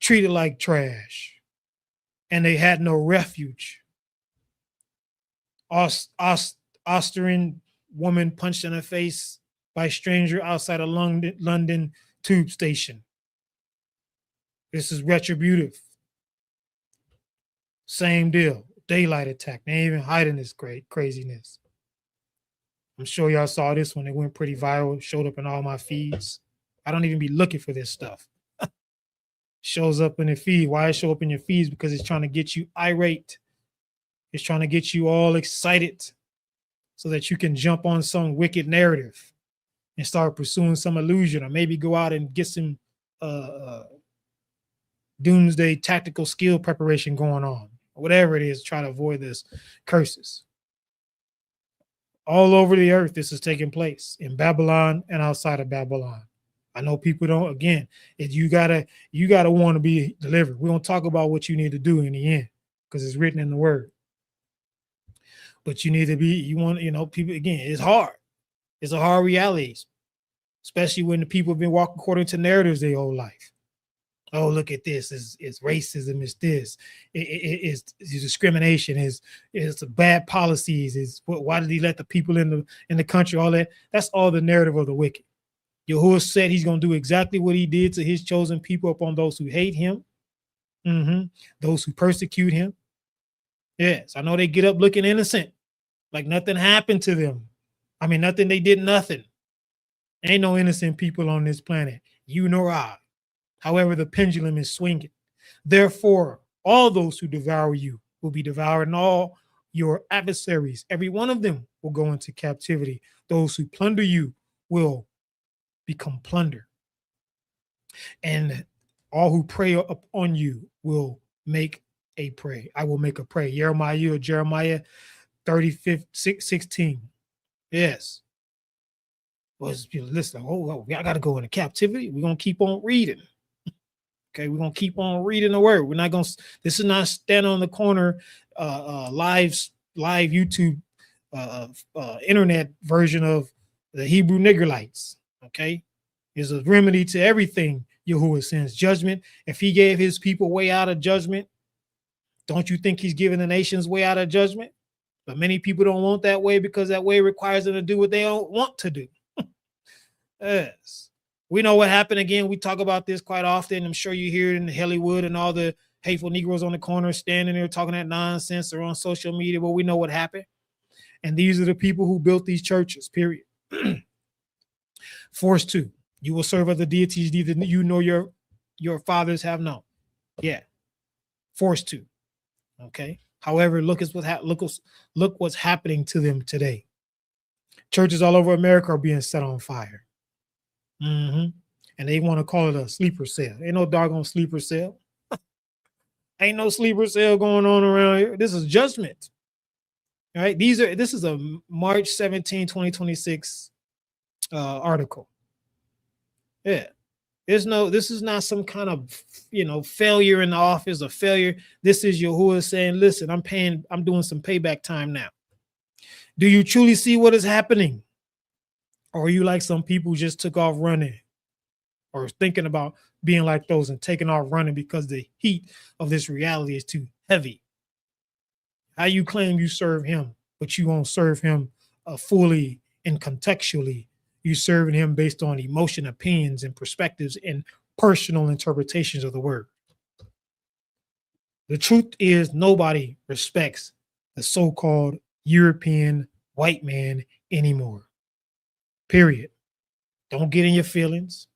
treated like trash, and they had no refuge. Austrian woman punched in the face by stranger outside a London tube station. This is retributive. Same deal. Daylight attack. They ain't even hiding this craziness. I'm sure y'all saw this one. It went pretty viral. Showed up in all my feeds. I don't even be looking for this stuff. Shows up in the feed. Why it show up in your feeds? Because it's trying to get you irate. It's trying to get you all excited so that you can jump on some wicked narrative and start pursuing some illusion, or maybe go out and get some doomsday tactical skill preparation going on, or whatever it is, try to avoid this curses. All over the earth, this is taking place in Babylon and outside of Babylon. I know people don't, again, you gotta want to be delivered. We don't talk about what you need to do in the end because it's written in the word. But you need to be, people, again, it's hard. It's a hard reality, especially when the people have been walking according to narratives their whole life. Oh, look at this. It's racism. It's this. It's discrimination. It's bad policies. Why did he let the people in the country? All that. That's all the narrative of the wicked. Yahuwah said he's going to do exactly what he did to his chosen people upon those who hate him, those who persecute him. Yes, I know they get up looking innocent, like nothing happened to them. I mean, nothing. They did nothing. Ain't no innocent people on this planet, you nor I. However, the pendulum is swinging. Therefore, all those who devour you will be devoured, and all your adversaries, every one of them, will go into captivity. Those who plunder you will become plunder, and all who prey upon you will make a prey. I will make a prey. Jeremiah 35:16. Yes. Listen, I got to go into captivity. We're going to keep on reading. Okay, we're going to keep on reading the word. We're not going to, this is not stand on the corner, live YouTube, internet version of the Hebrew Niggerites. Okay, there's a remedy to everything. Yahuwah sends judgment. If he gave his people way out of judgment, don't you think he's giving the nations way out of judgment? But many people don't want that way because that way requires them to do what they don't want to do. Yes. We know what happened again. We talk about this quite often. I'm sure you hear it in Hollywood and all the hateful Negroes on the corner standing there talking that nonsense or on social media, but we know what happened. And these are the people who built these churches, period. Force 2, you will serve other deities neither you nor your fathers have known. Yeah. Force 2. Okay. However, look what's happening to them today. Churches all over America are being set on fire. And they want to call it a sleeper cell. Ain't no doggone sleeper cell. Ain't no sleeper cell going on around here. This is judgment. All right. This is a March 17, 2026 article. Yeah. This is not some kind of, failure in the office or failure. This is Yahuwah saying, listen, I'm doing some payback time now. Do you truly see what is happening? Or are you like some people who just took off running or thinking about being like those and taking off running because the heat of this reality is too heavy? How you claim you serve him, but you won't serve him fully and contextually. You serving him based on emotion, opinions, and perspectives and personal interpretations of the word. The truth is nobody respects the so-called European white man anymore. Period. Don't get in your feelings.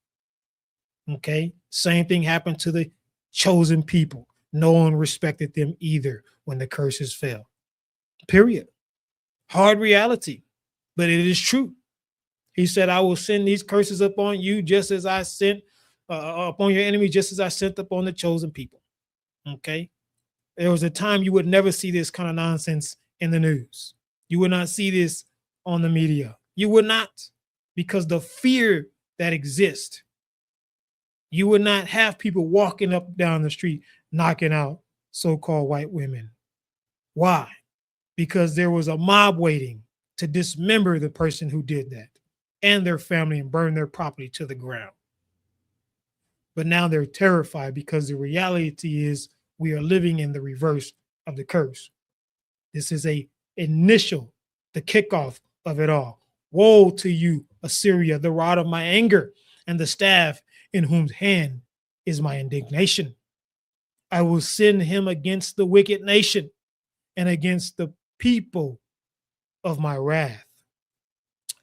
Okay. Same thing happened to the chosen people. No one respected them either when the curses fell. Period. Hard reality, but it is true. He said, I will send these curses upon you just as I sent upon your enemy, just as I sent upon the chosen people. Okay. There was a time you would never see this kind of nonsense in the news. You would not see this on the media. You would not. Because the fear that exists, you would not have people walking up down the street knocking out so-called white women. Why? Because there was a mob waiting to dismember the person who did that and their family and burn their property to the ground. But now they're terrified because the reality is we are living in the reverse of the curse. This is the kickoff of it all. Woe to you, Assyria, the rod of my anger, and the staff in whose hand is my indignation. I will send him against the wicked nation and against the people of my wrath.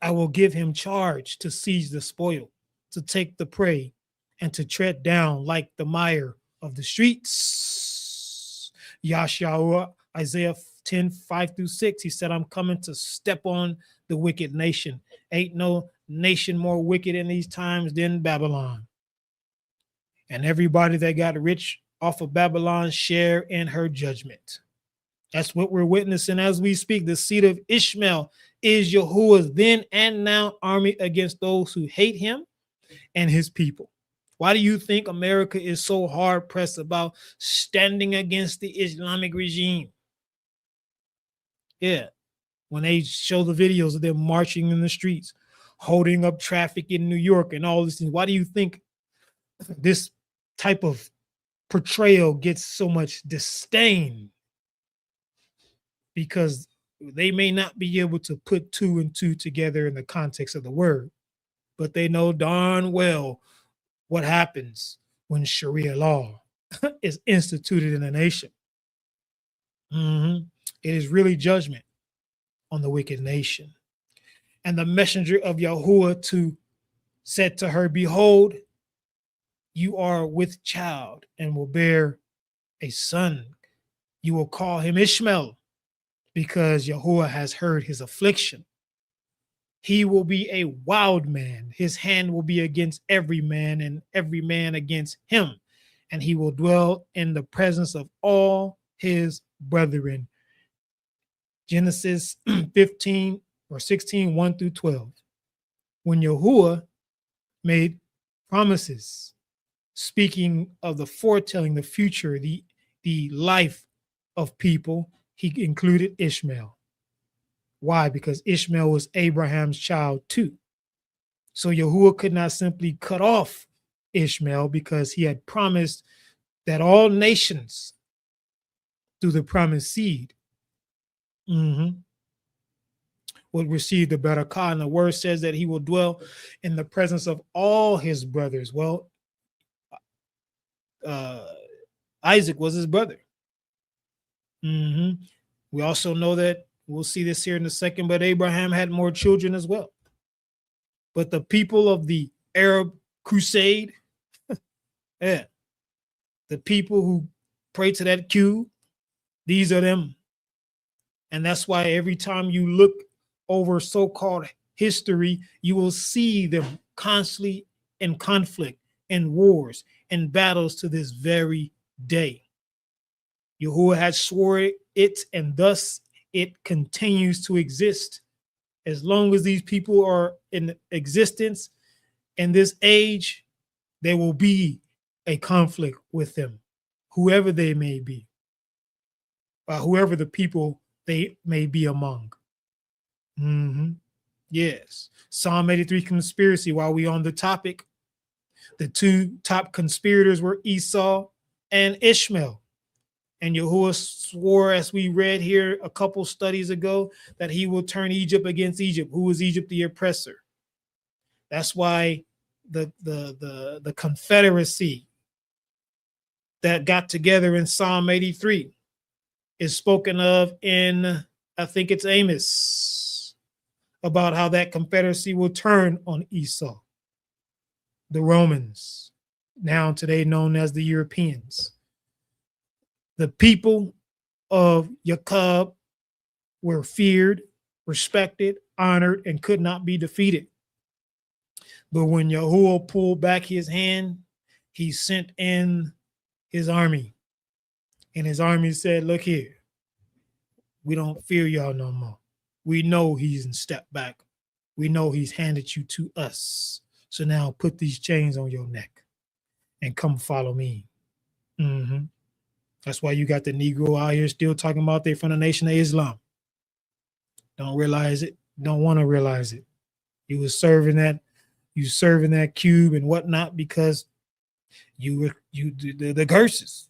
I will give him charge to seize the spoil, to take the prey, and to tread down like the mire of the streets. Yahshua, Isaiah 10:5-6, he said, I'm coming to step on the wicked nation. Ain't no nation more wicked in these times than Babylon. And everybody that got rich off of Babylon share in her judgment. That's what we're witnessing as we speak. The seed of Ishmael is Yahuwah's then and now army against those who hate him and his people. Why do you think America is so hard pressed about standing against the Islamic regime? Yeah. When they show the videos of them marching in the streets, holding up traffic in New York and all these things, why do you think this type of portrayal gets so much disdain because they may not be able to put two and two together in the context of the word, but they know darn well what happens when Sharia law is instituted in a nation. It is really judgment on the wicked nation. And the messenger of Yahuwah said to her, behold, you are with child and will bear a son. You will call him Ishmael, because Yahuwah has heard his affliction. He will be a wild man. His hand will be against every man, and every man against him. And he will dwell in the presence of all his brethren. Genesis 15 or 16, 1 through 12. When Yahuwah made promises, speaking of the foretelling, the future, the life of people, he included Ishmael. Why? Because Ishmael was Abraham's child too. So Yahuwah could not simply cut off Ishmael, because he had promised that all nations through the promised seed would receive the barakah. And the word says that he will dwell in the presence of all his brothers. Well, Isaac was his brother. We also know that, we'll see this here in a second, but Abraham had more children as well. But the people of the Arab crusade, the people who pray to that cube, these are them. And that's why every time you look over so-called history, you will see them constantly in conflict, in wars, in battles to this very day. Yahuwah has sworn it, and thus it continues to exist. As long as these people are in existence in this age, there will be a conflict with them, whoever they may be, whoever the people they may be among. Yes. Psalm 83 conspiracy. While we on the topic, the two top conspirators were Esau and Ishmael. And Yahuwah swore, as we read here a couple studies ago, that he will turn Egypt against Egypt. Who was Egypt? The oppressor. That's why the confederacy that got together in Psalm 83 is spoken of in, I think it's Amos, about how that confederacy will turn on Esau, the Romans, now today known as the Europeans. The people of 𝐤𝐄𝐄 were feared, respected, honored, and could not be defeated. But when Yahuwah pulled back his hand, he sent in his army. And his army said, look here, we don't fear y'all no more. We know he's in step back. We know he's handed you to us. So now put these chains on your neck and come follow me. That's why you got the Negro out here still talking about they're from the Nation of Islam. Don't realize it. Don't want to realize it. You was serving that cube and whatnot because the curses.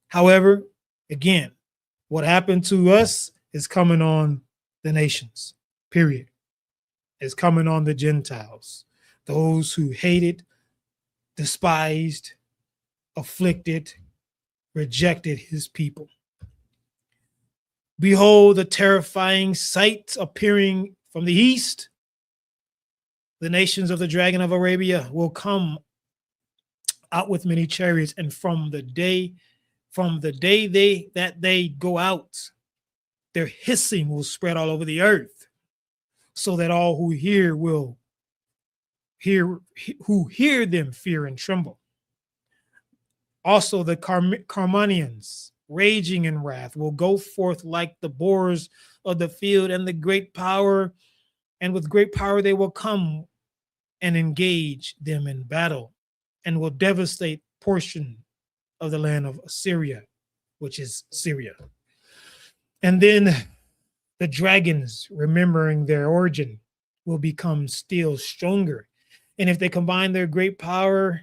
However, again, what happened to us is coming on the nations, period. It's coming on the Gentiles, those who hated, despised, afflicted, rejected his people. Behold, the terrifying sight appearing from the east. The nations of the dragon of Arabia will come out with many chariots, and from the day they go out, their hissing will spread all over the earth, so that all who hear them fear and tremble. Also, the Carmanians, raging in wrath, will go forth like the boars of the field, and with great power they will come and engage them in battle, and will devastate portion of the land of Assyria, which is Syria. And then the dragons, remembering their origin, will become still stronger. And if they combine their great power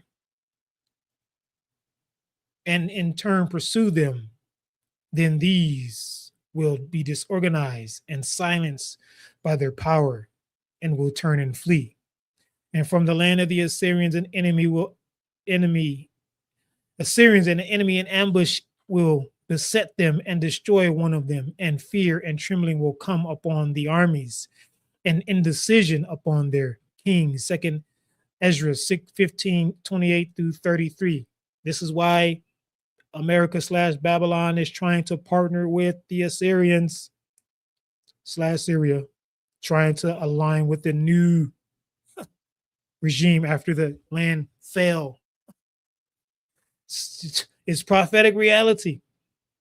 and in turn pursue them, then these will be disorganized and silenced by their power and will turn and flee. And from the land of the Assyrians, Assyrians and an enemy in ambush will beset them and destroy one of them, and fear and trembling will come upon the armies, and indecision upon their kings. Second Ezra 6:15-28 through 33. This is why America/Babylon is trying to partner with the Assyrians/Syria, trying to align with the new regime after the land fell. It's prophetic reality.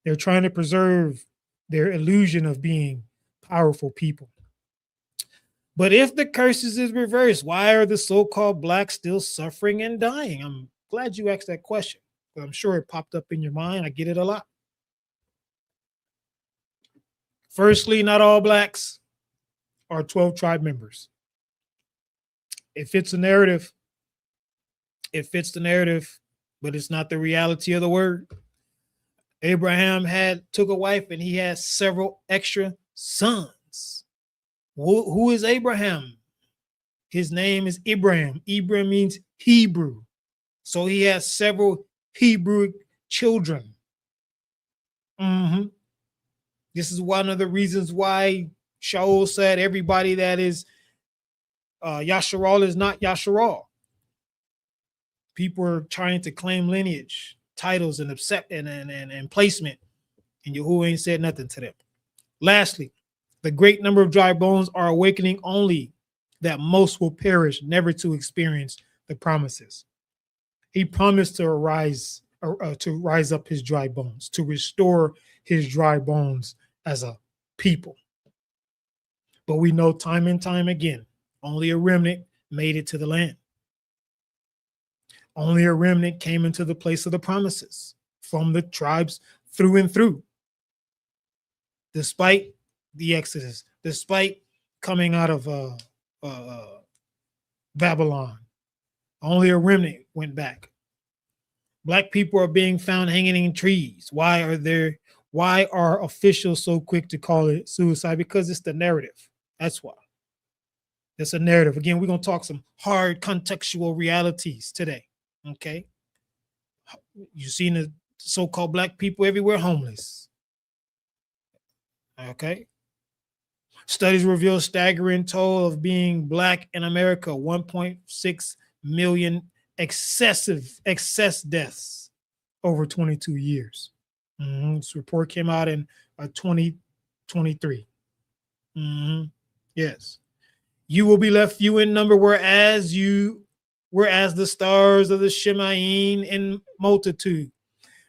They're trying to preserve their illusion of being powerful people. But if the curses is reversed, why are the so-called blacks still suffering and dying? I'm glad you asked that question. I'm sure it popped up in your mind. I get it a lot. Firstly, not all blacks are 12 tribe members. It fits the narrative. It fits the narrative, but it's not the reality of the word. Abraham took a wife and he had several extra sons. Who is Abraham? His name is Ibrahim. Ibrahim means Hebrew. So he has several Hebrew children. This is one of the reasons why Shaul said everybody that is Yasharal is not Yasharal. People are trying to claim lineage, titles, and placement, and Yahuwah ain't said nothing to them. Lastly, the great number of dry bones are awakening only that most will perish, never to experience the promises. He promised to rise up his dry bones, to restore his dry bones as a people. But we know time and time again, only a remnant made it to the land. Only a remnant came into the place of the promises from the tribes through and through. Despite the Exodus, despite coming out of Babylon, only a remnant went back. Black people are being found hanging in trees. Why are officials so quick to call it suicide? Because it's the narrative. That's why. It's a narrative. Again, we're going to talk some hard contextual realities today. Okay. You've seen the so-called black people everywhere homeless. Okay. Studies reveal staggering toll of being black in America, 1.6 million excess deaths over 22 years. This report came out in 2023. Yes. You will be left few in number, whereas the stars of the Shemaim in multitude,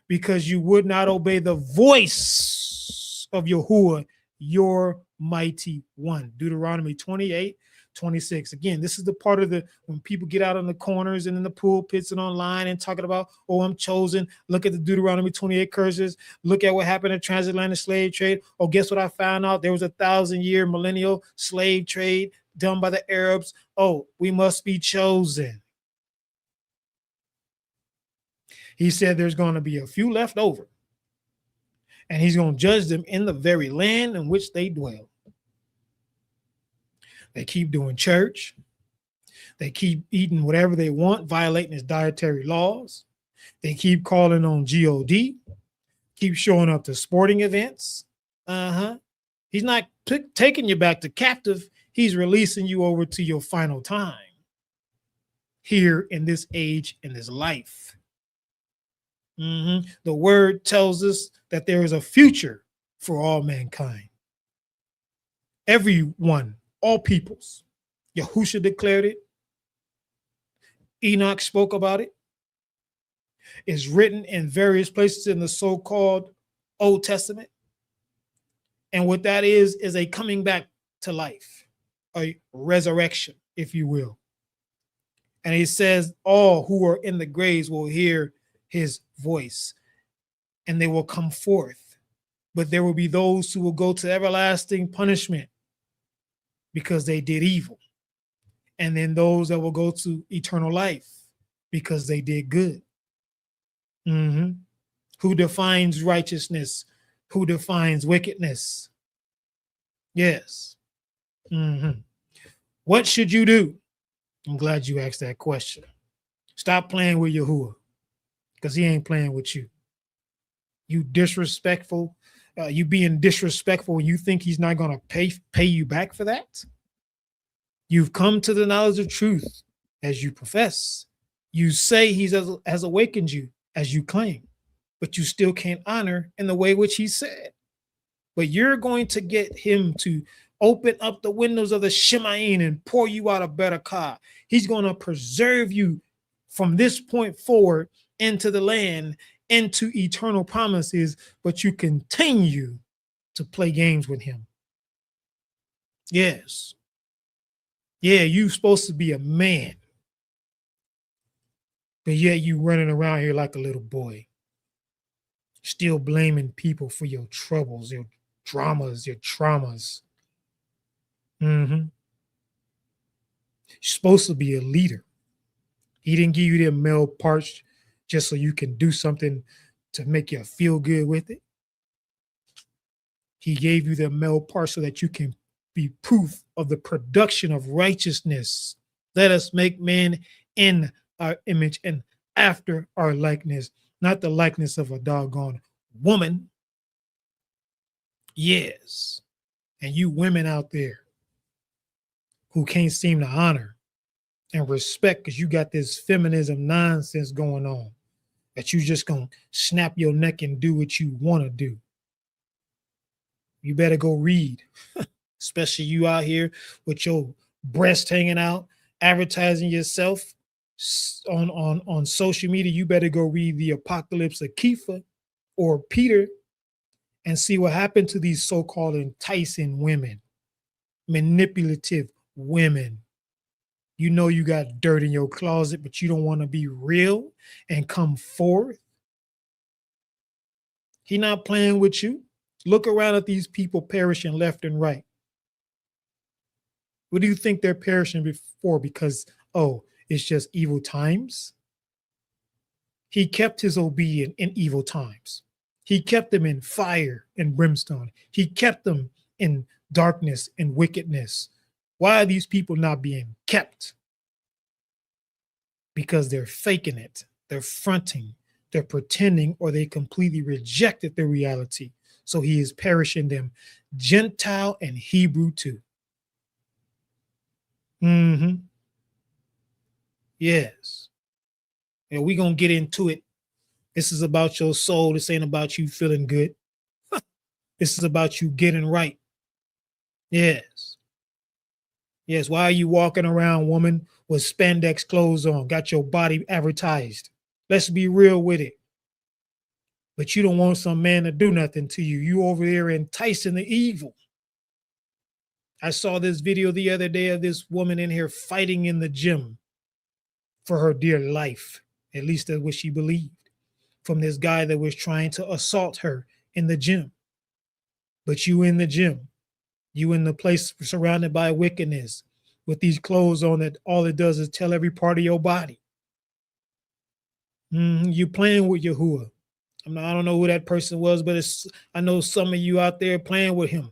because you would not obey the voice of Yahuwah, your mighty one. Deuteronomy 28:26. Again, this is the part of when people get out on the corners and in the pulpits and online and talking about, oh, I'm chosen. Look at the Deuteronomy 28 curses. Look at what happened in transatlantic slave trade. Oh, guess what I found out? There was 1,000-year millennial slave trade done by the Arabs. Oh, we must be chosen. He said there's going to be a few left over, and he's going to judge them in the very land in which they dwell. They keep doing church. They keep eating whatever they want, violating his dietary laws. They keep calling on God, keep showing up to sporting events. He's not taking you back to captive. He's releasing you over to your final time here in this age, in this life. The word tells us that there is a future for all mankind. Everyone, all peoples. Yahusha declared it. Enoch spoke about it. It's written in various places in the so-called Old Testament. And what that is a coming back to life, a resurrection, if you will. And he says all who are in the graves will hear his voice and they will come forth. But there will be those who will go to everlasting punishment because they did evil. And then those that will go to eternal life because they did good. Who defines righteousness? Who defines wickedness? Yes. What should you do? I'm glad you asked that question. Stop playing with Yahuwah, because he ain't playing with you. You disrespectful. You being disrespectful, and you think he's not going to pay you back for that? You've come to the knowledge of truth as you profess. You say he has awakened you as you claim, but you still can't honor in the way which he said. But you're going to get him to open up the windows of the Shemayim and pour you out a better car. He's going to preserve you from this point forward into the land, into eternal promises, but you continue to play games with him. Yes. Yeah, you're supposed to be a man, but yet you running around here like a little boy, still blaming people for your troubles, your dramas, your traumas. You're supposed to be a leader. He didn't give you the male parts just so you can do something to make you feel good with it. He gave you the male part so that you can be proof of the production of righteousness. Let us make man in our image and after our likeness, not the likeness of a doggone woman. Yes. And you women out there who can't seem to honor and respect because you got this feminism nonsense going on, that you just gonna snap your neck and do what you want to do. You better go read, especially you out here with your breast hanging out, advertising yourself on social media. You better go read the Apocalypse of Kepha or Peter and see what happened to these so-called enticing women, manipulative women. You know you got dirt in your closet, but you don't want to be real and come forth. He not playing with you. Look around at these people perishing left and right. What do you think they're perishing before? Because, oh, it's just evil times? He kept his obedient in evil times. He kept them in fire and brimstone. He kept them in darkness and wickedness. Why are these people not being kept? Because they're faking it. They're fronting. They're pretending, or they completely rejected the reality. So he is perishing them, Gentile and Hebrew too. Yes. And we're going to get into it. This is about your soul. This ain't about you feeling good. This is about you getting right. Yes. Yes. Why are you walking around, woman, with spandex clothes on? Got your body advertised. Let's be real with it. But you don't want some man to do nothing to you. You over there enticing the evil. I saw this video the other day of this woman in here fighting in the gym for her dear life. At least that's what she believed, from this guy that was trying to assault her in the gym. But you in the gym, you in the place surrounded by wickedness with these clothes on that all it does is tell every part of your body. You playing with Yahuwah. I don't know who that person was, but I know some of you out there playing with him,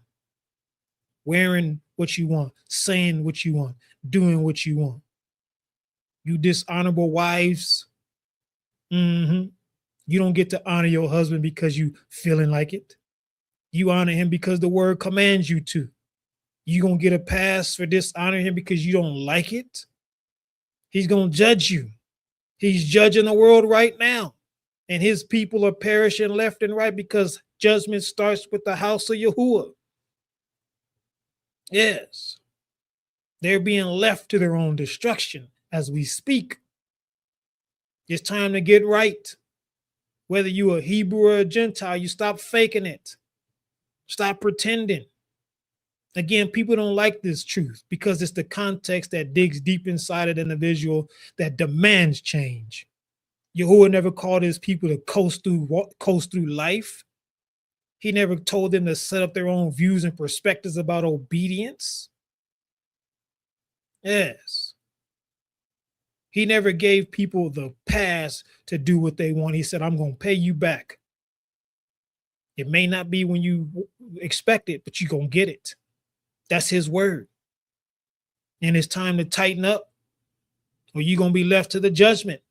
wearing what you want, saying what you want, doing what you want. You dishonorable wives. You don't get to honor your husband because you feeling like it. You honor him because the word commands you to. You gonna get a pass for dishonoring him because you don't like it? He's gonna judge you. He's judging the world right now. And his people are perishing left and right because judgment starts with the house of Yahuwah. Yes. They're being left to their own destruction as we speak. It's time to get right. Whether you a Hebrew or a Gentile, you stop faking it. Stop pretending. Again, people don't like this truth because it's the context that digs deep inside of the individual that demands change. Yahuwah never called his people to coast through life. He never told them to set up their own views and perspectives about obedience. Yes. He never gave people the pass to do what they want. He said, I'm going to pay you back. It may not be when you expect it, but you're going to get it. That's his word. And it's time to tighten up, or you're going to be left to the judgment.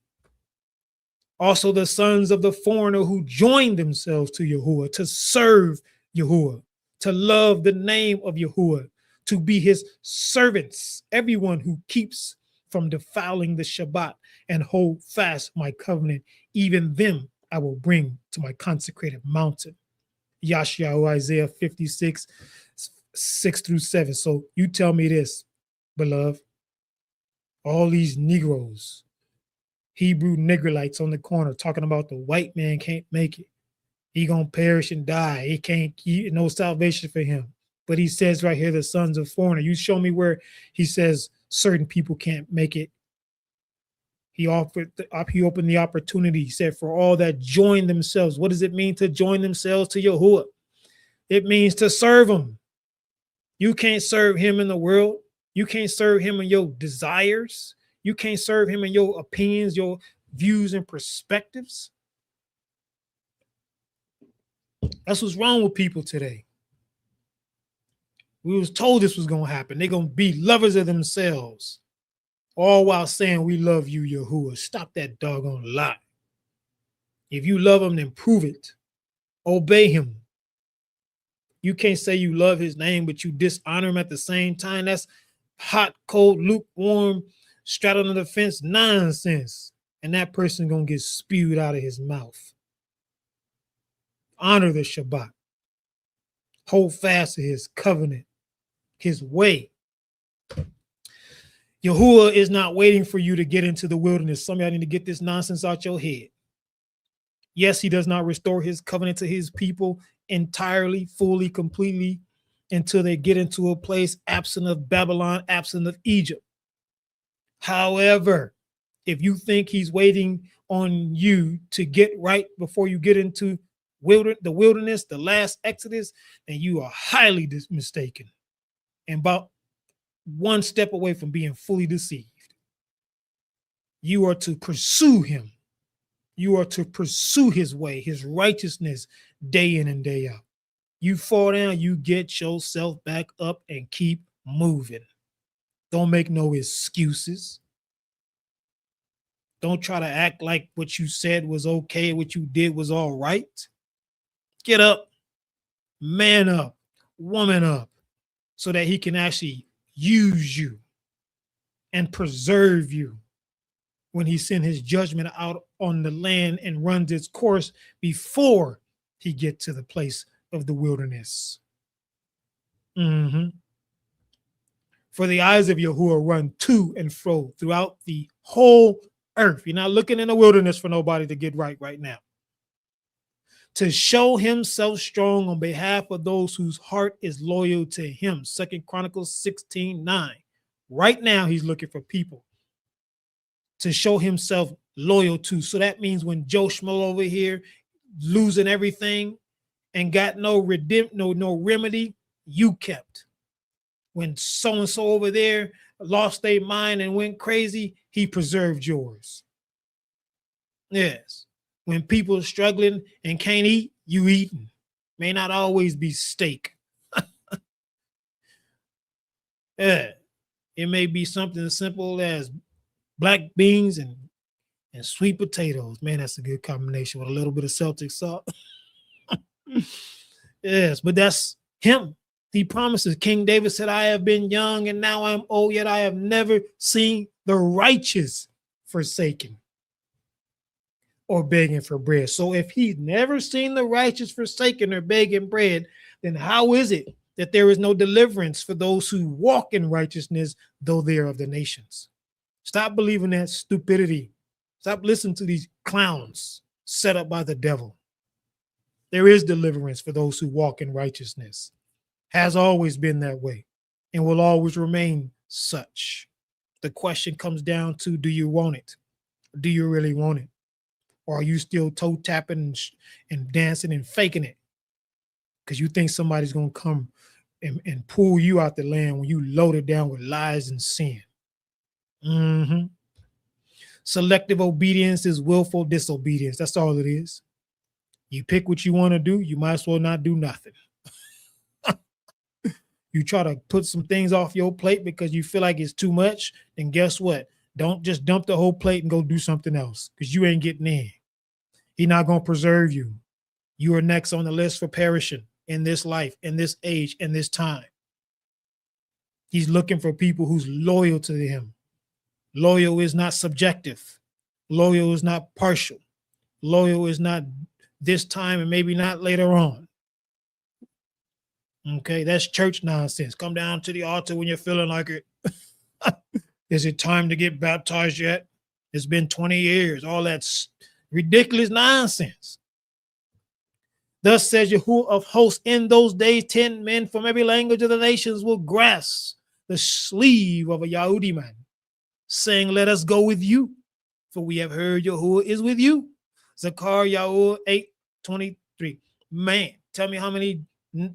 Also, the sons of the foreigner who joined themselves to Yahuwah, to serve Yahuwah, to love the name of Yahuwah, to be his servants, everyone who keeps from defiling the Shabbat and hold fast my covenant, even them I will bring to my consecrated mountain. Yashahu, Isaiah 56, 6-7. So you tell me this, beloved. All these Negroes, Hebrew Negrilites on the corner talking about the white man can't make it. He gonna perish and die. He can't keep no salvation for him. But he says right here, the sons of foreigner. You show me where he says certain people can't make it. He opened the opportunity. He said, for all that join themselves. What does it mean to join themselves to Yahuwah? It means to serve him. You can't serve him in the world. You can't serve him in your desires. You can't serve him in your opinions, your views and perspectives. That's what's wrong with people today. We was told this was going to happen. They're going to be lovers of themselves, all while saying, we love you, Yahuwah. Stop that doggone lie. If you love him, then prove it. Obey him. You can't say you love his name, but you dishonor him at the same time. That's hot, cold, lukewarm, straddling the fence nonsense. And that person going to get spewed out of his mouth. Honor the Shabbat. Hold fast to his covenant, his way. Yahuwah is not waiting for you to get into the wilderness. Some of y'all need to get this nonsense out your head. Yes, he does not restore his covenant to his people entirely, fully, completely, until they get into a place absent of Babylon, absent of Egypt. However, if you think he's waiting on you to get right before you get into the wilderness, the last Exodus, then you are highly mistaken and about one step away from being fully deceived. You are to pursue him. You are to pursue his way, his righteousness, day in and day out. You fall down, you get yourself back up and keep moving. Don't make no excuses. Don't try to act like what you said was okay, what you did was all right. Get up, man up, woman up, so that he can actually use you and preserve you when he sends his judgment out on the land and runs its course before he gets to the place of the wilderness. For the eyes of Yahuwah run to and fro throughout the whole earth. You're not looking in the wilderness for nobody to get right now. To show himself strong on behalf of those whose heart is loyal to him. 2 Chronicles 16:9. Right now, he's looking for people to show himself loyal to. So that means when Joe Schmo over here losing everything and got no remedy, you kept. When so-and-so over there lost their mind and went crazy, he preserved yours. Yes. When people are struggling and can't eat, you eating. May not always be steak. Yeah. It may be something as simple as black beans and sweet potatoes. Man, that's a good combination with a little bit of Celtic salt. Yes, but that's him. He promises. King David said, I have been young and now I'm old, yet I have never seen the righteous forsaken or begging for bread. So if he's never seen the righteous forsaken or begging bread, then how is it that there is no deliverance for those who walk in righteousness, though they are of the nations? Stop believing that stupidity. Stop listening to these clowns set up by the devil. There is deliverance for those who walk in righteousness. Has always been that way and will always remain such. The question comes down to, do you want it? Do you really want it? Or are you still toe tapping and dancing and faking it? Because you think somebody's going to come and pull you out the land when you loaded down with lies and sin. Selective obedience is willful disobedience. That's all it is. You pick what you want to do, you might as well not do nothing. You try to put some things off your plate because you feel like it's too much, then guess what? Don't just dump the whole plate and go do something else because you ain't getting in. He's not going to preserve you. You are next on the list for perishing in this life, in this age, in this time. He's looking for people who's loyal to him. Loyal is not subjective. Loyal is not partial. Loyal is not this time and maybe not later on. Okay, that's church nonsense. Come down to the altar when you're feeling like it. Is it time to get baptized yet? It's been 20 years. All that's ridiculous nonsense. Thus says Yahuwah of hosts, in those days 10 men from every language of the nations will grasp the sleeve of a Yahudi man, saying, let us go with you, for we have heard Yahuwah is with you. Zakar Yahuwah 8:23. Man, tell me how many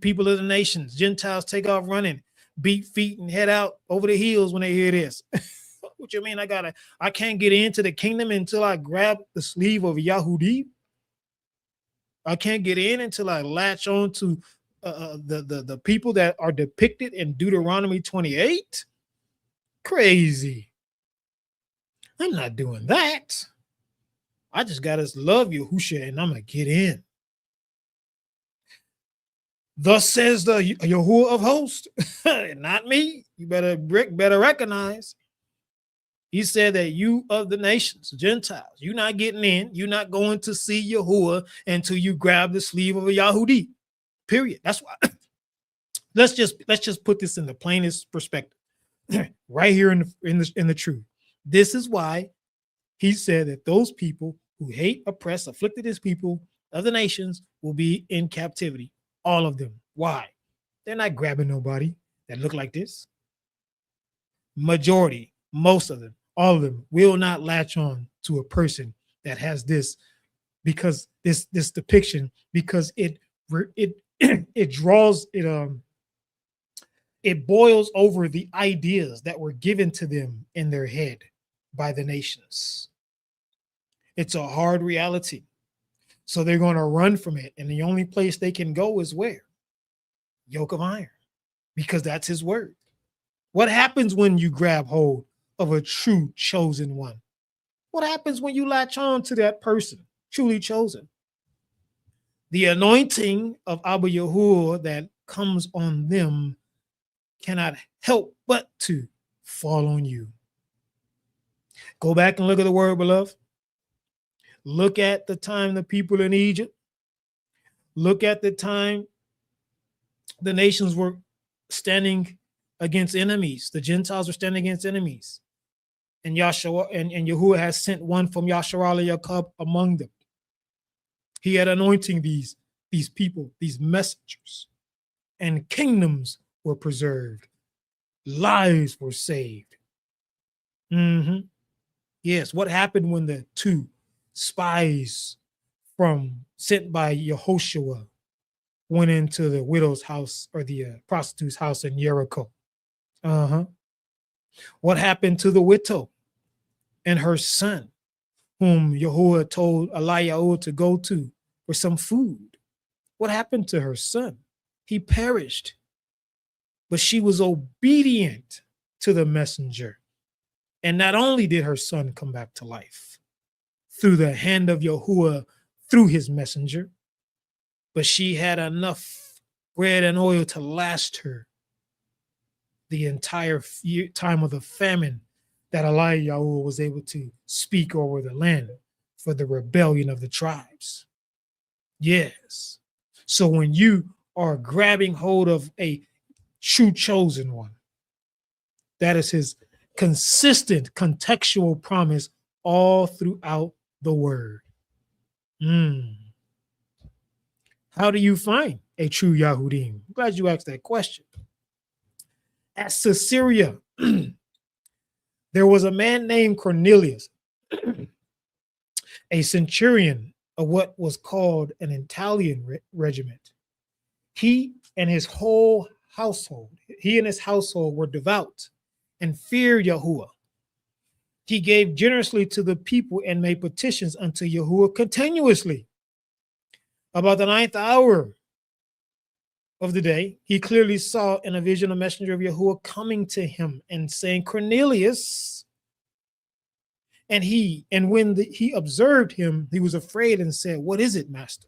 people of the nations, Gentiles, take off running, beat feet and head out over the hills when they hear this. What you mean? I can't get into the kingdom until I grab the sleeve of Yahudi. I can't get in until I latch on to the people that are depicted in Deuteronomy 28. Crazy. I'm not doing that. I just got to love Yahushua and I'm going to get in. Thus says the Yahuwah of hosts, not me. You better recognize. He said that you of the nations, Gentiles, you're not getting in. You're not going to see Yahuwah until you grab the sleeve of a Yahudi. Period. That's why. let's just put this in the plainest perspective, right here in the truth. This is why he said that those people who hate, oppress, afflicted his people of the nations will be in captivity. All of them. Why? They're not grabbing nobody that look like this. Majority, most of them, all of them will not latch on to a person that has this, because this depiction, because it draws it boils over the ideas that were given to them in their head by the nations. It's a hard reality. So they're going to run from it. And the only place they can go is where? Yoke of iron, because that's his word. What happens when you grab hold of a true chosen one? What happens when you latch on to that person, truly chosen? The anointing of Abba Yahuwah that comes on them cannot help but to fall on you. Go back and look at the word, beloved. Look at the time the people in Egypt. Look at the time the nations were standing against enemies. The Gentiles were standing against enemies. And Yahshua and Yahuwah has sent one from Yasharal Yaakov among them. He had anointing these people, these messengers, and kingdoms were preserved. Lives were saved. Yes, what happened when the two spies sent by Yehoshua went into the widow's house, or the prostitute's house in Jericho? What happened to the widow and her son, whom Yahuwah told Eliyahu to go to for some food? What happened to her son? He perished. But she was obedient to the messenger. And not only did her son come back to life through the hand of Yahuwah, through his messenger, but she had enough bread and oil to last her the entire time of the famine that Eliyahu was able to speak over the land for the rebellion of the tribes. Yes. So when you are grabbing hold of a true chosen one, that is his consistent contextual promise all throughout the word. How do you find a true Yahudim? I'm glad you asked that question. At Caesarea, there was a man named Cornelius, a centurion of what was called an Italian regiment. He and his household were devout and feared Yahuwah. He gave generously to the people and made petitions unto Yahuwah continuously. About the ninth hour of the day, he clearly saw in a vision a messenger of Yahuwah coming to him and saying, Cornelius. And when he observed him, he was afraid and said, what is it, master?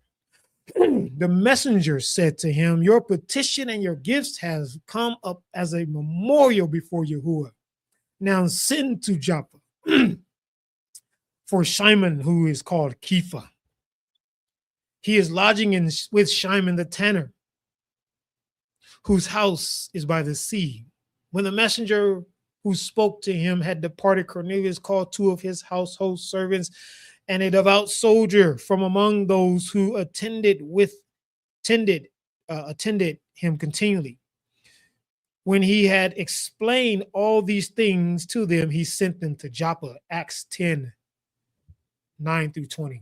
The messenger said to him, your petition and your gifts has come up as a memorial before Yahuwah. Now send to Joppa for Shimon, who is called Kepha. He is lodging with Shimon the tanner, whose house is by the sea. When the messenger who spoke to him had departed, Cornelius called two of his household servants and a devout soldier from among those who attended him continually. When he had explained all these things to them, he sent them to Joppa. Acts 10, 9 through 20.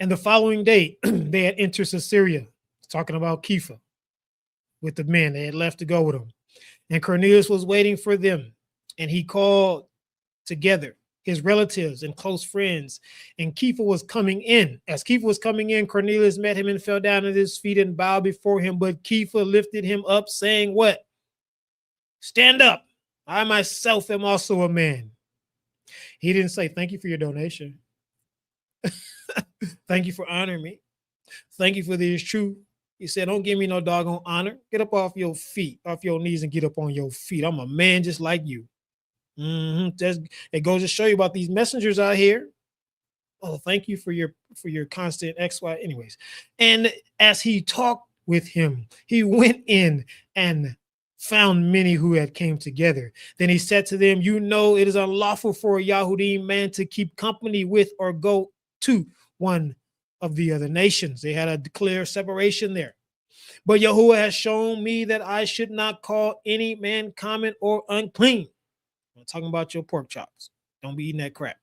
And the following day, they had entered Caesarea, talking about Kepha, with the men. They had left to go with him. And Cornelius was waiting for them. And he called together his relatives and close friends. And Kepha was coming in. As Kepha was coming in, Cornelius met him and fell down at his feet and bowed before him. But Kepha lifted him up, saying, what? Stand up. I myself am also a man. He didn't say, thank you for your donation. Thank you for honoring me. Thank you for this truth. He said, don't give me no doggone honor. Get up off your feet, off your knees, and get up on your feet. I'm a man just like you. It goes to show you about these messengers out here. Oh, thank you for your constant XY. Anyways, and as he talked with him, he went in and found many who had came together. Then he said to them, you know, it is unlawful for a Yahudim man to keep company with or go to one of the other nations. They had a clear separation there. But Yahuwah has shown me that I should not call any man common or unclean. I'm talking about your pork chops. Don't be eating that crap.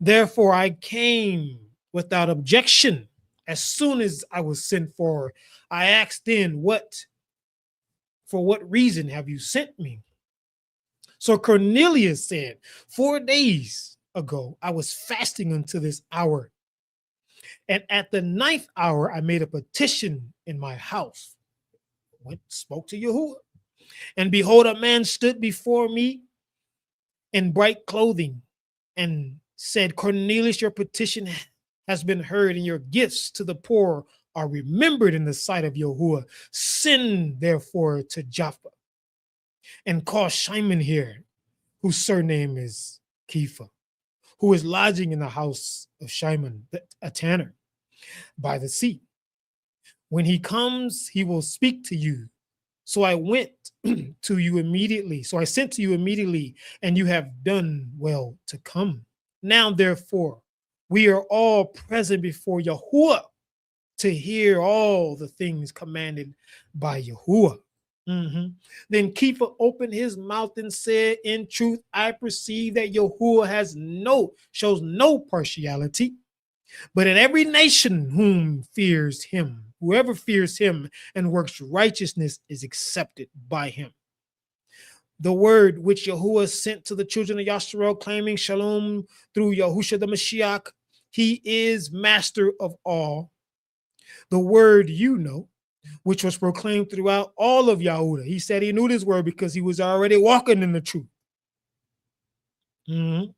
Therefore, I came without objection. As soon as I was sent for, I asked then, for what reason have you sent me? So Cornelius said, 4 days ago, I was fasting until this hour. And at the 9th hour, I made a petition in my house. Spoke to Yahuwah. And behold, a man stood before me in bright clothing and said, Cornelius, your petition has been heard, and your gifts to the poor are remembered in the sight of Yahuwah. Send therefore to Joppa and call Shimon here, whose surname is Kepha, who is lodging in the house of Shimon, a tanner, by the sea. When he comes, he will speak to you. So I went to you immediately. So I sent to you immediately, and you have done well to come. Now, therefore, we are all present before Yahuwah to hear all the things commanded by Yahuwah. Then Kepha opened his mouth and said, in truth, I perceive that Yahuwah shows no partiality, but in every nation whoever fears him and works righteousness is accepted by him. The word which Yahuwah sent to the children of Yasharel, claiming Shalum through Yahusha the Mashiach, he is master of all. The word you know, which was proclaimed throughout all of Yahudah. He said he knew this word because he was already walking in the truth. And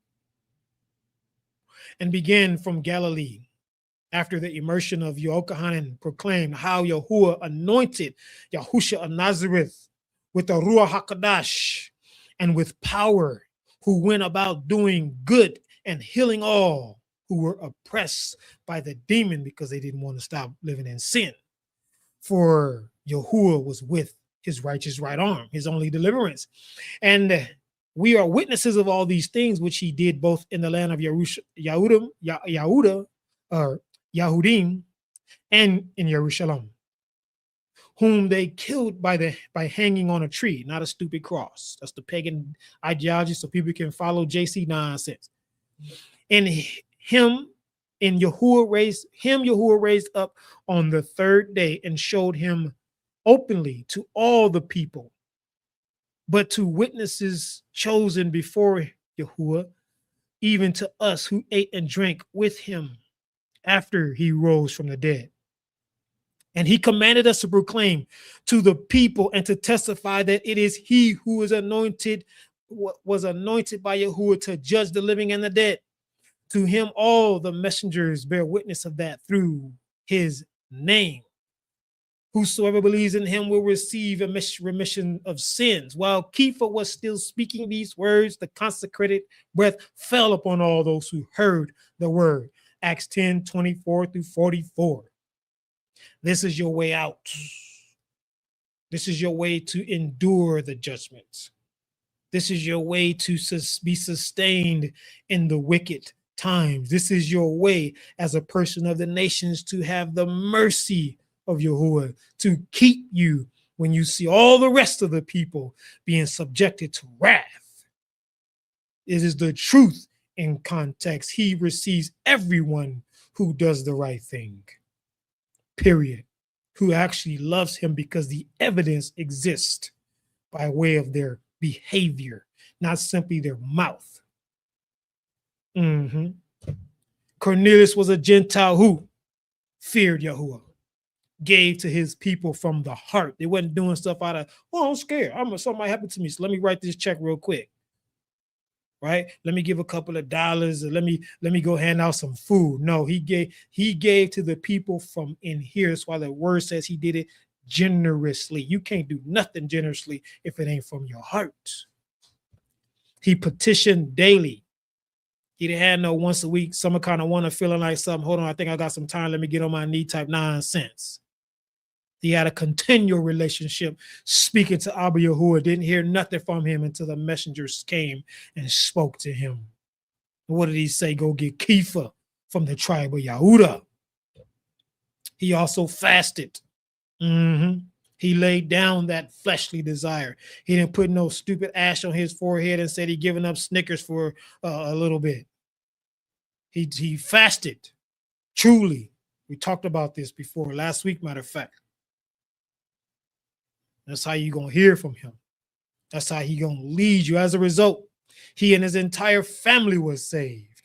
began from Galilee. After the immersion of Yochanan proclaimed how Yahuwah anointed Yahusha of Nazareth with the Ruach HaKadosh and with power, who went about doing good and healing all who were oppressed by the demon because they didn't want to stop living in sin. For Yahuwah was with his righteous right arm, his only deliverance. And we are witnesses of all these things which he did both in the land of Yahudim and in Jerusalem, whom they killed by hanging on a tree, not a stupid cross. That's the pagan ideology, so people can follow JC nonsense. And Yahuwah raised up on the 3rd day and showed him openly to all the people, but to witnesses chosen before Yahuwah, even to us who ate and drank with him after he rose from the dead. And he commanded us to proclaim to the people and to testify that it is he who is anointed, was anointed by Yahuwah to judge the living and the dead. To him, all the messengers bear witness of that through his name. Whosoever believes in him will receive a remission of sins. While Kepha was still speaking these words, the consecrated breath fell upon all those who heard the word. Acts 10:24-44. This is your way out. This is your way to endure the judgments. This is your way to be sustained in the wicked times. This is your way as a person of the nations to have the mercy of Yahuwah, to keep you when you see all the rest of the people being subjected to wrath. It is the truth in context. He receives everyone who does the right thing, period, who actually loves him because the evidence exists by way of their behavior, not simply their mouth. Cornelius was a Gentile who feared Yahuwah, gave to his people from the heart. They wasn't doing stuff out of, oh, I'm scared. Something might happen to me, so let me write this check real quick. Right? Let me give a couple of dollars, or let me go hand out some food. No, he gave to the people from in here. That's why the word says he did it generously. You can't do nothing generously if it ain't from your heart. He petitioned daily. He didn't have no once a week, some kind of one feeling like something. Hold on, I think I got some time. Let me get on my knee type nonsense. He had a continual relationship speaking to Abba Yahuwah, didn't hear nothing from him until the messengers came and spoke to him. What did he say? Go get Kepha from the tribe of Yehudah. He also fasted. He laid down that fleshly desire. He didn't put no stupid ash on his forehead and said he giving up Snickers for a little bit. He fasted, truly. We talked about this before last week, matter of fact. That's how you're going to hear from him. That's how he's going to lead you. As a result, he and his entire family was saved.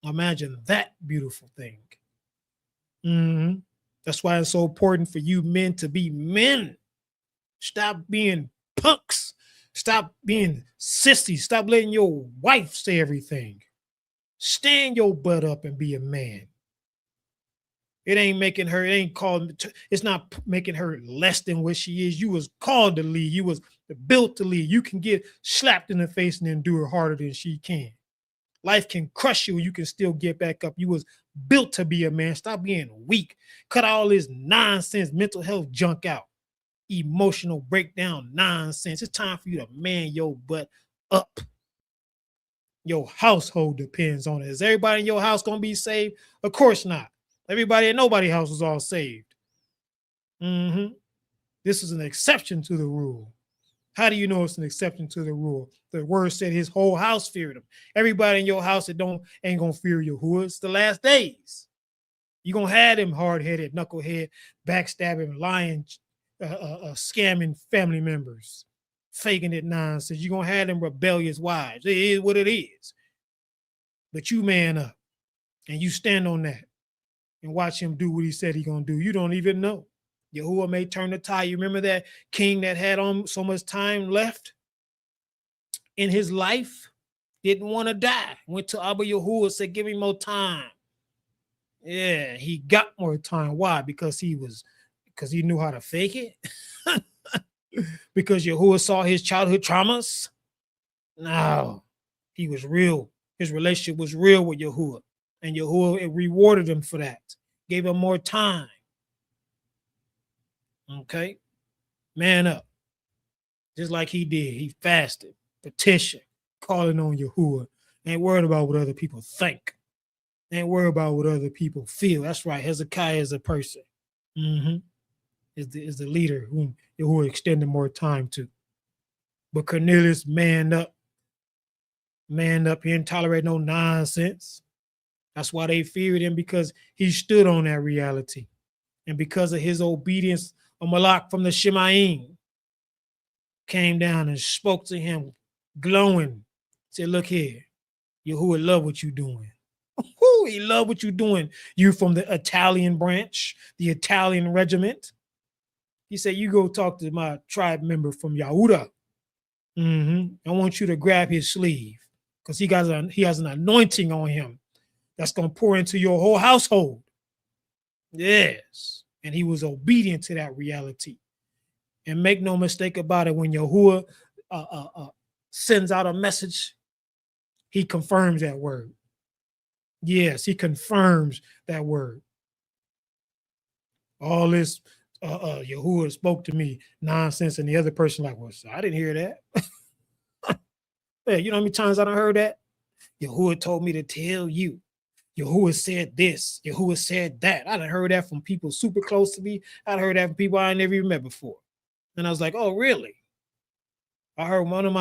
Imagine that beautiful thing. That's why it's so important for you men to be men. Stop being punks. Stop being sissies. Stop letting your wife say everything. Stand your butt up and be a man. It ain't making her, it's not making her less than what she is. You was called to lead. You was built to lead. You can get slapped in the face and endure harder than she can. Life can crush you. You can still get back up. You was built to be a man. Stop being weak. Cut all this nonsense, mental health junk out. Emotional breakdown nonsense. It's time for you to man your butt up. Your household depends on it. Is everybody in your house going to be saved? Of course not. Everybody in nobody's house was all saved. This is an exception to the rule. How do you know it's an exception to the rule? The word said his whole house feared him. Everybody in your house that ain't gonna fear Yahuwah. It's the last days. You're gonna have them hard-headed, knucklehead, backstabbing, lying, scamming family members, faking it nonsense. You're gonna have them rebellious wives. It is what it is. But you man up and you stand on that and watch him do what he said he's gonna do. You don't even know. Yahuwah may turn the tide. You remember that king that had so much time left in his life? Didn't want to die. Went to Abba Yahuwah, said, give me more time. Yeah, he got more time. Why? Because he knew how to fake it? Because Yahuwah saw his childhood traumas? No, he was real. His relationship was real with Yahuwah. And Yahuwah rewarded him for that. Gave him more time. Okay, man up. Just like he did. He fasted, petitioned, calling on Yahuwah. Ain't worried about what other people think. Ain't worried about what other people feel. That's right. Hezekiah is a person. Is the leader whom Yahuwah extended more time to. But Cornelius manned up. Manned up. He didn't tolerate no nonsense. That's why they feared him, because he stood on that reality. And because of his obedience, a malak from the Shemaim came down and spoke to him, glowing, said, look here, Yahuwah love what you're doing. Woo, he love what you're doing. You from the Italian branch, the Italian regiment. He said, you go talk to my tribe member from Yahuda. I want you to grab his sleeve because he has an anointing on him that's going to pour into your whole household. Yes. And he was obedient to that reality. And make no mistake about it, when Yahuwah sends out a message, he confirms that word. Yes, he confirms that word. All this Yahuwah spoke to me nonsense, and the other person like, well, I didn't hear that. Hey, you know how many times I done heard that? Yahuwah told me to tell you. Yahuwah said this. Yahuwah said that. I done heard that from people super close to me. I done heard that from people I never even met before. And I was like, oh, really? I heard one of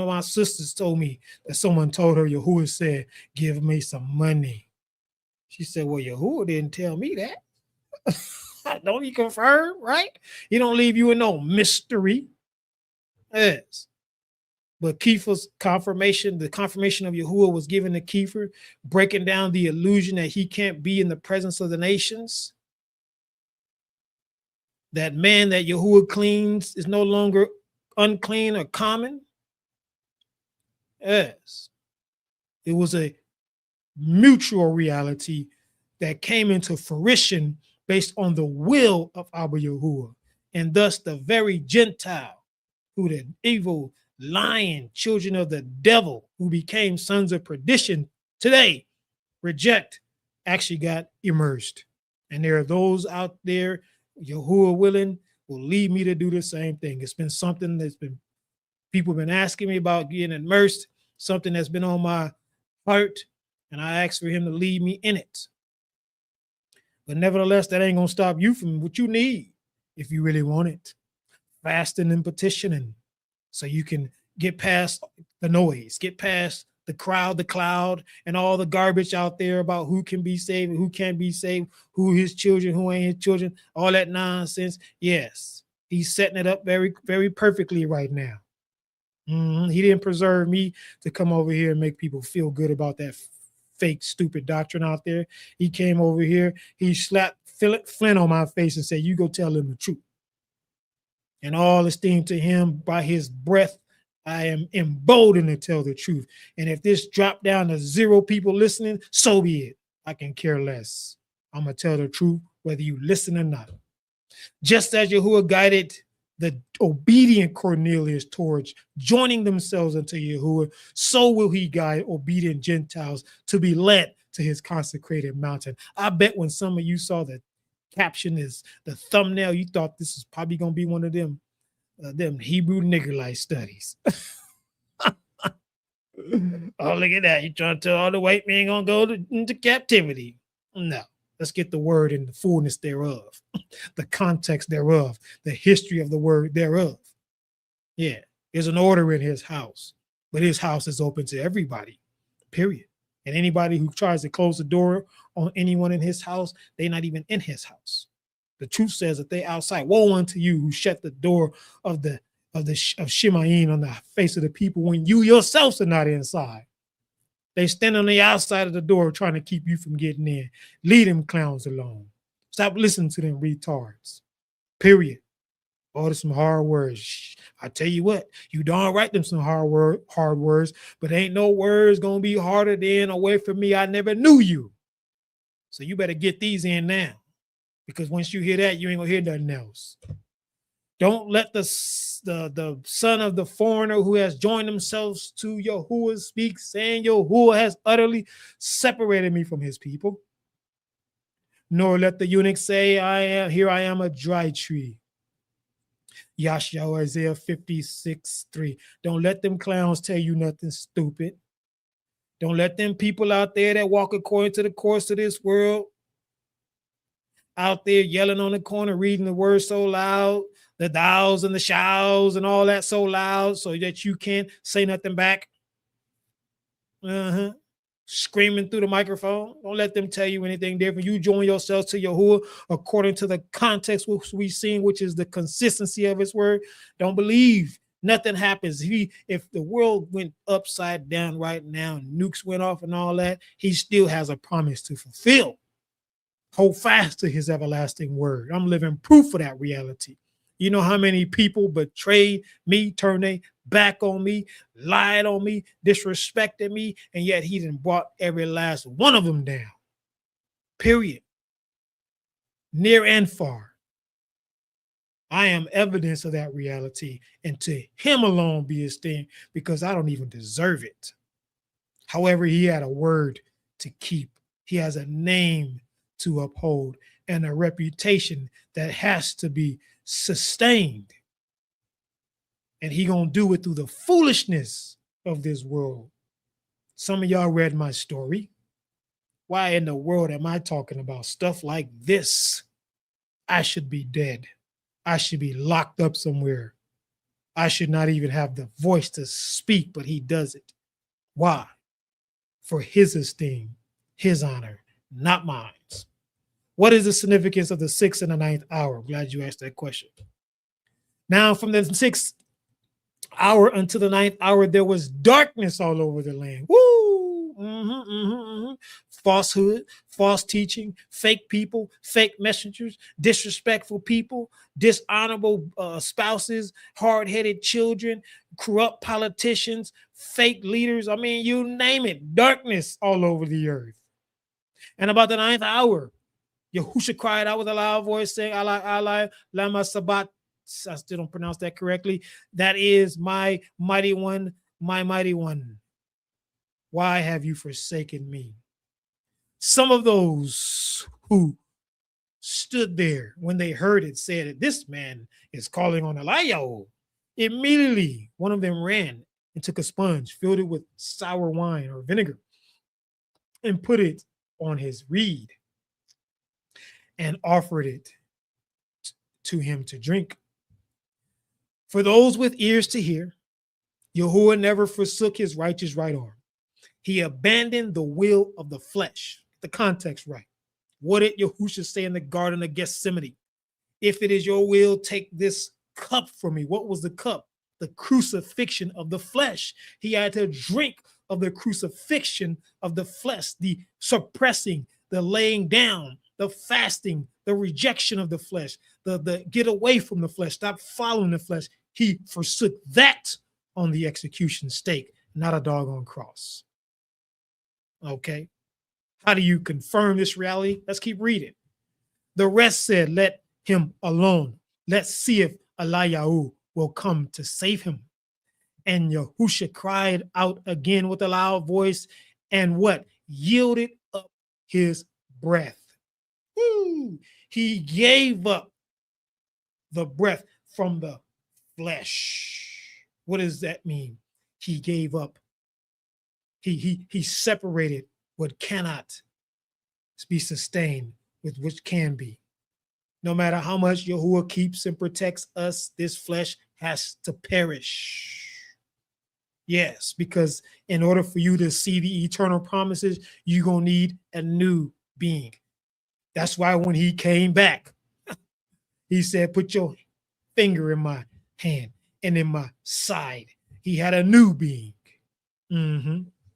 my sisters told me that someone told her Yahuwah said, give me some money. She said, well, Yahuwah didn't tell me that. Don't he confirm, right? He don't leave you in no mystery. Yes. But Kepha's confirmation, the confirmation of Yahuwah was given to Kepha, breaking down the illusion that he can't be in the presence of the nations. That man that Yahuwah cleans is no longer unclean or common. Yes. It was a mutual reality that came into fruition based on the will of Abba Yahuwah. And thus the very Gentile, who the evil, lying children of the devil, who became sons of perdition today, reject, actually got immersed. And there are those out there, Yahuwah willing, will lead me to do the same thing. It's been something that's been, people been asking me about getting immersed, something that's been on my heart, and I asked for him to lead me in it. But nevertheless, that ain't gonna stop you from what you need if you really want it. Fasting and petitioning, so you can get past the noise, get past the crowd, the cloud, and all the garbage out there about who can be saved and who can't be saved, who his children, who ain't his children, all that nonsense. Yes, he's setting it up very, very perfectly right now. He didn't preserve me to come over here and make people feel good about that fake, stupid doctrine out there. He came over here, he slapped Flint on my face and said, you go tell them the truth. And all esteem to him, by his breath, I am emboldened to tell the truth. And if this dropped down to 0 people listening, so be it. I can care less. I'm going to tell the truth, whether you listen or not. Just as Yahuwah guided the obedient Cornelius towards joining themselves unto Yahuwah, so will he guide obedient Gentiles to be led to his consecrated mountain. I bet when some of you saw the caption, is the thumbnail, you thought this is probably going to be one of them Hebrew Niggerite studies. Oh, look at that. You trying to tell all the white men going to go into captivity. No. Let's get the word in the fullness thereof, the context thereof, the history of the word thereof. Yeah, there's an order in his house, but his house is open to everybody, period. And anybody who tries to close the door on anyone in his house, they're not even in his house. The truth says that they outside. Woe unto you who shut the door of Shemaim on the face of the people when you yourselves are not inside. They stand on the outside of the door trying to keep you from getting in. Leave them clowns alone. Stop listening to them retards. Period. Oh, there's some hard words. I tell you what, you don't write them some hard words, but ain't no words gonna be harder than away from me. I never knew you. So you better get these in now, because once you hear that, you ain't gonna hear nothing else. Don't let the son of the foreigner who has joined themselves to Yahuwah speak, saying Yahuwah has utterly separated me from his people. Nor let the eunuch say, I am a dry tree. Yashua, Isaiah 56:3. Don't let them clowns tell you nothing stupid. Don't let them people out there that walk according to the course of this world out there yelling on the corner, reading the word so loud, the thous and the shows and all that so loud so that you can't say nothing back. Screaming through the microphone. Don't let them tell you anything different. You join yourself to Yahuwah according to the context which we've seen, which is the consistency of his word. Don't believe Nothing happens. If the world went upside down right now, and nukes went off and all that, he still has a promise to fulfill. Hold fast to his everlasting word. I'm living proof of that reality. You know how many people betrayed me, turned their back on me, lied on me, disrespected me, and yet he done brought every last one of them down. Period. Near and far. I am evidence of that reality, and to him alone be esteemed, because I don't even deserve it. However, he had a word to keep. He has a name to uphold and a reputation that has to be sustained. And he gonna do it through the foolishness of this world. Some of y'all read my story. Why in the world am I talking about stuff like this? I should be dead. I should be locked up somewhere. I should not even have the voice to speak, but he does it. Why? For his esteem, his honor, not mine. What is the significance of the 6th and the 9th hour? I'm glad you asked that question. Now, from the 6th hour until the 9th hour, there was darkness all over the land. Woo! Falsehood, false teaching, fake people, fake messengers, disrespectful people, dishonorable spouses, hard-headed children, corrupt politicians, fake leaders. I mean, you name it, darkness all over the earth. And about the 9th hour, Yahusha cried out with a loud voice, saying, Allah, Allah, lama sabat. I still don't pronounce that correctly. That is my mighty one, my mighty one. Why have you forsaken me? Some of those who stood there when they heard it said that this man is calling on Eliyahu. Immediately, one of them ran and took a sponge, filled it with sour wine or vinegar, and put it on his reed and offered it to him to drink. For those with ears to hear, Yahuwah never forsook his righteous right arm. He abandoned the will of the flesh. The context right. What did Yahusha say in the Garden of Gethsemane? If it is your will, take this cup from me. What was the cup? The crucifixion of the flesh. He had to drink of the crucifixion of the flesh, the suppressing, the laying down, the fasting, the rejection of the flesh, the get away from the flesh, stop following the flesh. He forsook that on the execution stake, not a doggone cross. Okay. How do you confirm this reality? Let's keep reading. The rest said, let him alone. Let's see if Eliyahu will come to save him. And Yahusha cried out again with a loud voice and what? Yielded up his breath. Woo! He gave up the breath from the flesh. What does that mean? He gave up. He separated what cannot be sustained with which can be. No matter how much Yahuwah keeps and protects us, this flesh has to perish. Yes, because in order for you to see the eternal promises, you're going to need a new being. That's why when he came back, he said, put your finger in my hand and in my side. He had a new being.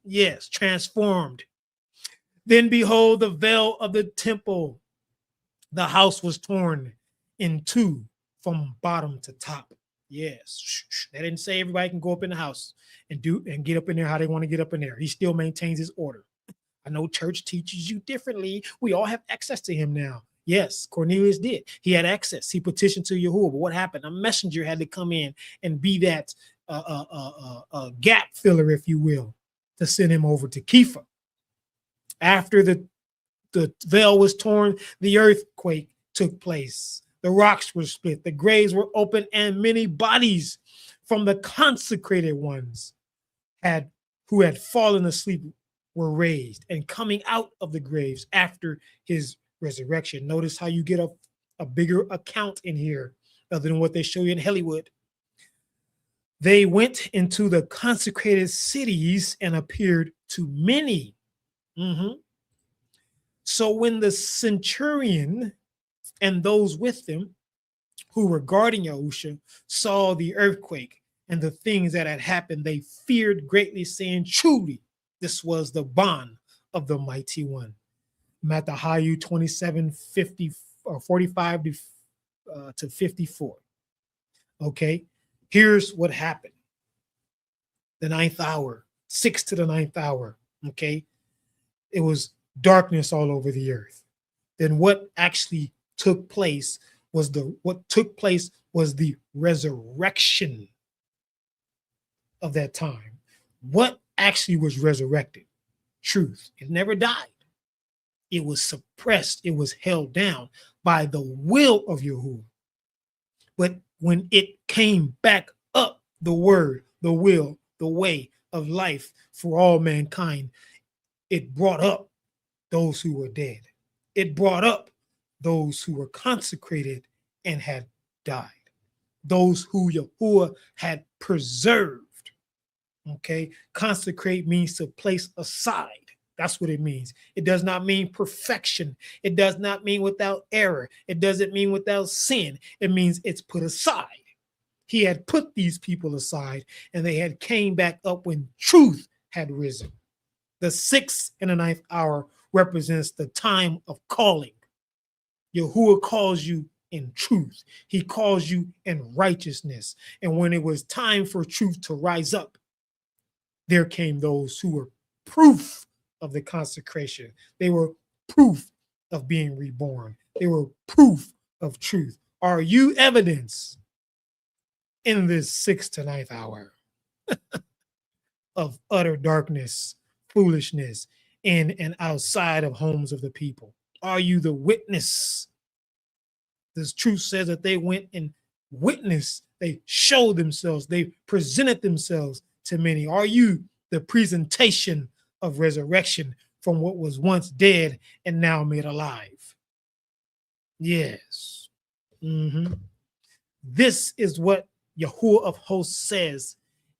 Yes, transformed. Then behold, the veil of the temple, the house was torn in two from bottom to top. Yes, they didn't say everybody can go up in the house and get up in there how they want to get up in there. He still maintains his order. I know church teaches you differently. We all have access to him now. Yes, Cornelius did. He had access. He petitioned to Yahuwah. But what happened? A messenger had to come in and be that gap filler, if you will, to send him over to Kepha. After the veil was torn, the earthquake took place. The rocks were split. The graves were open, and many bodies from the consecrated ones who had fallen asleep were raised and coming out of the graves after his resurrection. Notice how you get a bigger account in here other than what they show you in Hollywood. They went into the consecrated cities and appeared to many. So when the centurion and those with them who were guarding Yahusha saw the earthquake and the things that had happened, they feared greatly, saying, truly, this was the bond of the mighty one. Matthew 27, 50, or 45 to 54. Okay, here's what happened. The ninth hour, 6 to the ninth hour. Okay, it was darkness all over the earth. Then what actually took place was the resurrection of that time. What actually was resurrected? Truth. It never died. It was suppressed. It was held down by the will of Yahuwah. But when it came back up, the word, the will, the way of life for all mankind, it brought up those who were dead. It brought up those who were consecrated and had died. Those who Yahuwah had preserved. Okay, consecrate means to place aside. That's what it means. It does not mean perfection. It does not mean without error. It doesn't mean without sin. It means it's put aside. He had put these people aside, and they had came back up when truth had risen. The 6th and the 9th hour represents the time of calling. Yahuwah calls you in truth. He calls you in righteousness. And when it was time for truth to rise up, there came those who were proof of the consecration. They were proof of being reborn. They were proof of truth. Are you evidence in this 6th to 9th hour of utter darkness, foolishness, in and outside of homes of the people? Are you the witness? This truth says that they went and witnessed, they showed themselves, they presented themselves to many. Are you the presentation of resurrection from what was once dead and now made alive? Yes. This is what Yahuwah of hosts says.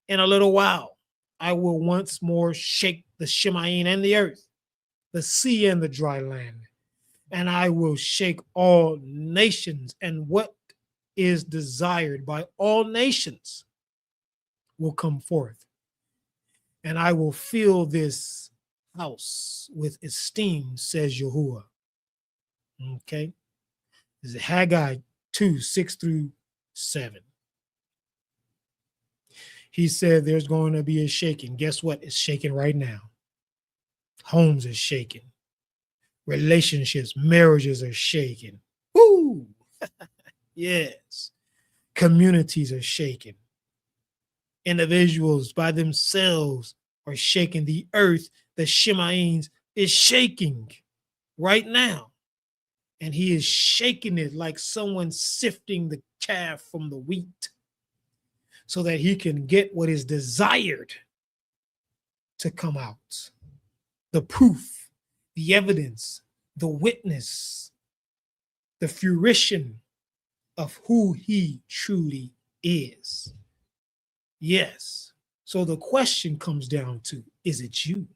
In a little while, I will once more shake the Shemayim and the earth, the sea and the dry land, and I will shake all nations, and what is desired by all nations will come forth. And I will fill this house with esteem, says Yahuwah. Okay. This is Haggai 2, 6 through 7. He said there's going to be a shaking. Guess what? It's shaking right now. Homes are shaking. Relationships, marriages are shaking. Woo! Yes. Communities are shaking. Individuals by themselves are shaking. The earth, the Shemayim, is shaking right now. And he is shaking it like someone sifting the chaff from the wheat so that he can get what is desired to come out. The proof, the evidence, the witness, the fruition of who he truly is. Yes. So the question comes down to, is it you,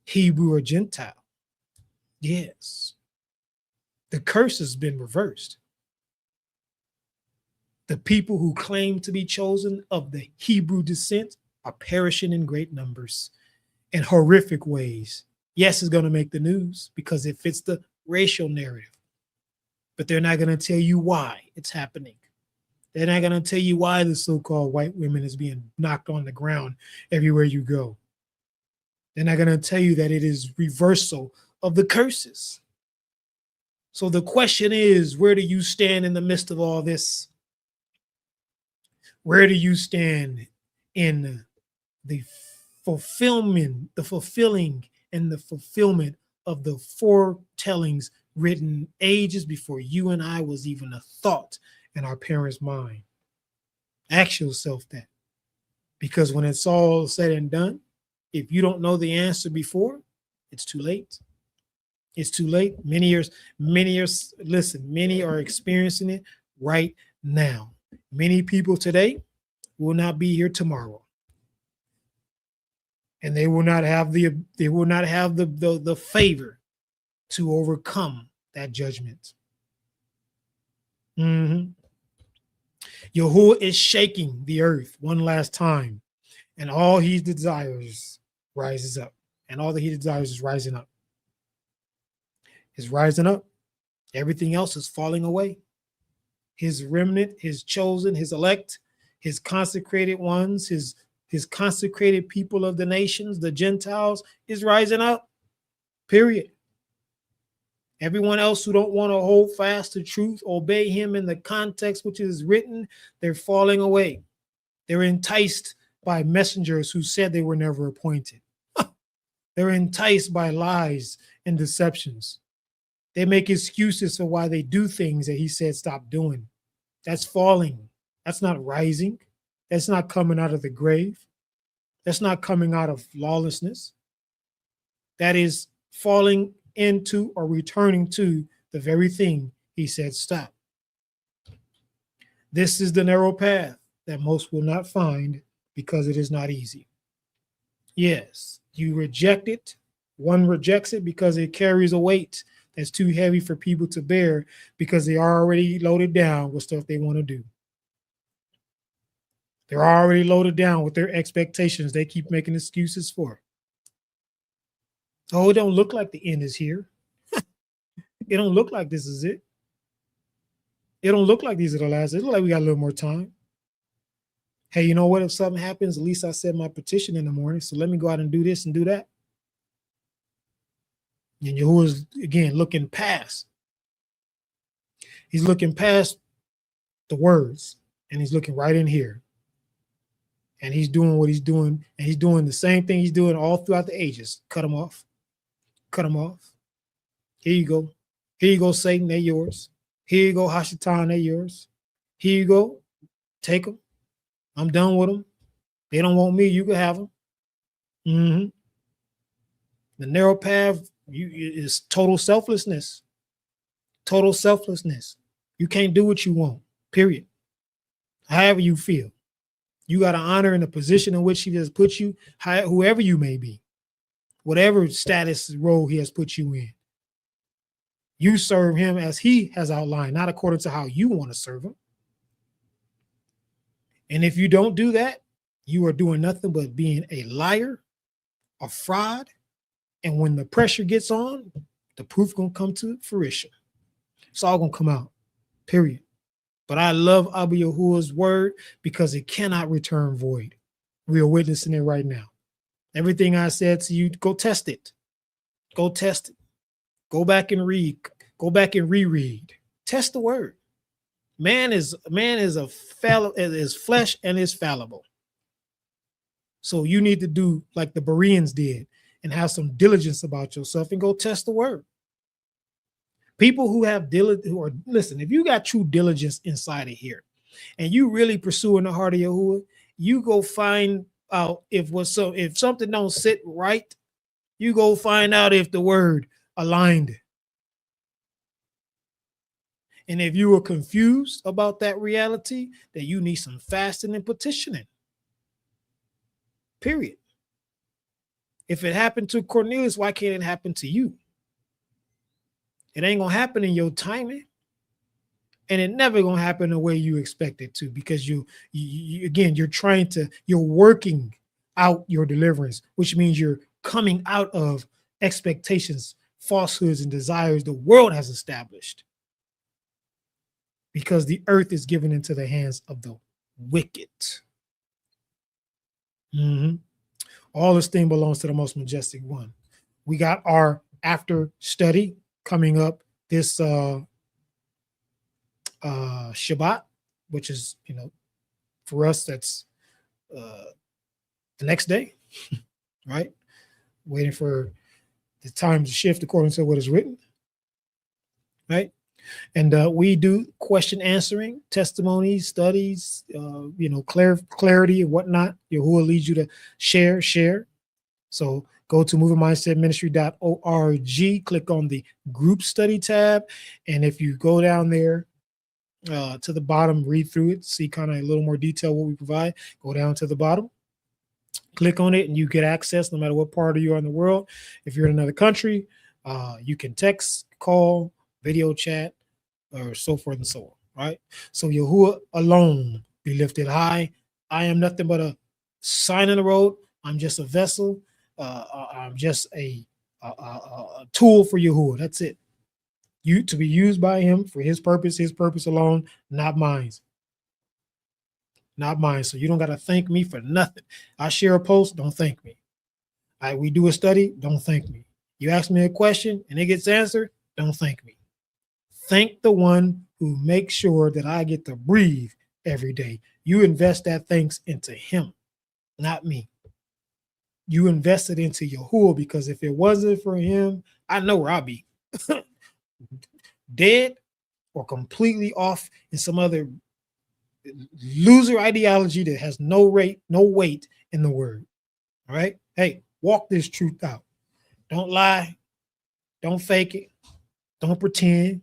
Hebrew or Gentile? Yes. The curse has been reversed. The people who claim to be chosen of the Hebrew descent are perishing in great numbers in horrific ways. Yes, it's going to make the news because it fits the racial narrative, but they're not going to tell you why it's happening. They're not going to tell you why the so-called white women is being knocked on the ground everywhere you go. They're not going to tell you that it is reversal of the curses. So the question is, where do you stand in the midst of all this? Where do you stand in the fulfilling and the fulfillment of the foretellings written ages before you and I was even a thought in our parents' mind? Ask yourself that. Because when it's all said and done, if you don't know the answer before, it's too late. It's too late. Many are experiencing it right now. Many people today will not be here tomorrow. And they will not have the favor to overcome that judgment. Yahuwah is shaking the earth one last time, and all he desires rises up. And all that he desires is rising up. Is rising up. Everything else is falling away. His remnant, his chosen, his elect, his consecrated ones, his consecrated people of the nations, the Gentiles, is rising up. Period. Everyone else who don't want to hold fast to truth, obey him in the context which is written, they're falling away. They're enticed by messengers who said they were never appointed. They're enticed by lies and deceptions. They make excuses for why they do things that he said stop doing. That's falling. That's not rising. That's not coming out of the grave. That's not coming out of lawlessness. That is falling into or returning to the very thing he said stop. This is the narrow path that most will not find because it is not easy. Yes, you reject it. One rejects it because it carries a weight that's too heavy for people to bear because they are already loaded down with stuff they want to do. They're already loaded down with their expectations they keep making excuses for. Oh, it don't look like the end is here. It don't look like this is it. It don't look like these are the last. It look like we got a little more time. Hey, you know what? If something happens, at least I said my petition in the morning. So let me go out and do this and do that. And Yahuwah's, again, looking past. He's looking past the words, and he's looking right in here. And he's doing what he's doing, and he's doing the same thing he's doing all throughout the ages. Cut them off. Cut them off. Here you go. Here you go, Satan, they're yours. Here you go, Hashatan, they're yours. Here you go. Take them. I'm done with them. They don't want me. You can have them. The narrow path is total selflessness. Total selflessness. You can't do what you want, period. However you feel. You got to honor in the position in which he has put you, whoever you may be, whatever status role he has put you in. You serve him as he has outlined, not according to how you want to serve him. And if you don't do that, you are doing nothing but being a liar, a fraud. And when the pressure gets on, the proof going to come to fruition. It's all going to come out, period. But I love Abba Yahuwah's word because it cannot return void. We are witnessing it right now. Everything I said to you, go test it. Go test it. Go back and read. Go back and reread. Test the word. Man is flesh and is fallible. So you need to do like the Bereans did and have some diligence about yourself and go test the word. People who have listen, if you got true diligence inside of here and you really pursuing the heart of Yahuwah, you go find out if something don't sit right, you go find out if the word aligned. And if you were confused about that reality, then you need some fasting and petitioning. Period. If it happened to Cornelius, why can't it happen to you? It ain't gonna happen in your timing, and it never gonna happen the way you expect it to, because you again, you're working out your deliverance, which means you're coming out of expectations, falsehoods, and desires the world has established. Because the earth is given into the hands of the wicked. All this thing belongs to the most majestic one. We got our after study coming up this Shabbat, which is, for us, that's the next day, right? Waiting for the time to shift according to what is written, right? And we do question answering, testimonies, studies, clarity and whatnot. Yahuwah leads you to share. So go to movingmindsetministry.org, click on the group study tab. And if you go down there to the bottom, read through it, see kind of a little more detail what we provide, go down to the bottom, click on it, and you get access no matter what part of you are in the world. If you're in another country, you can text, call, video chat, or so forth and so on. All right. So Yahuwah alone be lifted high. I am nothing but a sign in the road. I'm just a vessel. I'm just a tool for Yahuwah. That's it. You to be used by him for his purpose alone, not mine. Not mine. So you don't got to thank me for nothing. I share a post, don't thank me. We do a study, don't thank me. You ask me a question and it gets answered, don't thank me. Thank the one who makes sure that I get to breathe every day. You invest that thanks into him, not me. You invested into Yahuwah, because if it wasn't for him, I know where I'd be. Dead or completely off in some other loser ideology that has no weight in the word. All right. Hey, walk this truth out. Don't lie. Don't fake it. Don't pretend.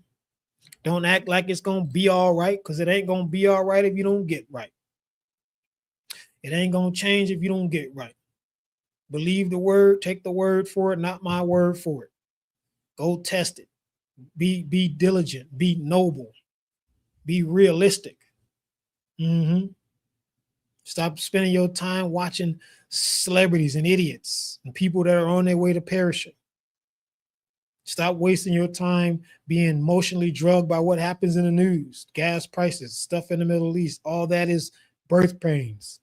Don't act like it's going to be all right, because it ain't going to be all right if you don't get right. It ain't going to change if you don't get right. Believe the word. Take the word for it, not my word for it. Go test it. Be diligent. Be noble. Be realistic. Stop spending your time watching celebrities and idiots and people that are on their way to perishing. Stop wasting your time being emotionally drugged by what happens in the news, gas prices, stuff in the Middle East. All that is birth pains.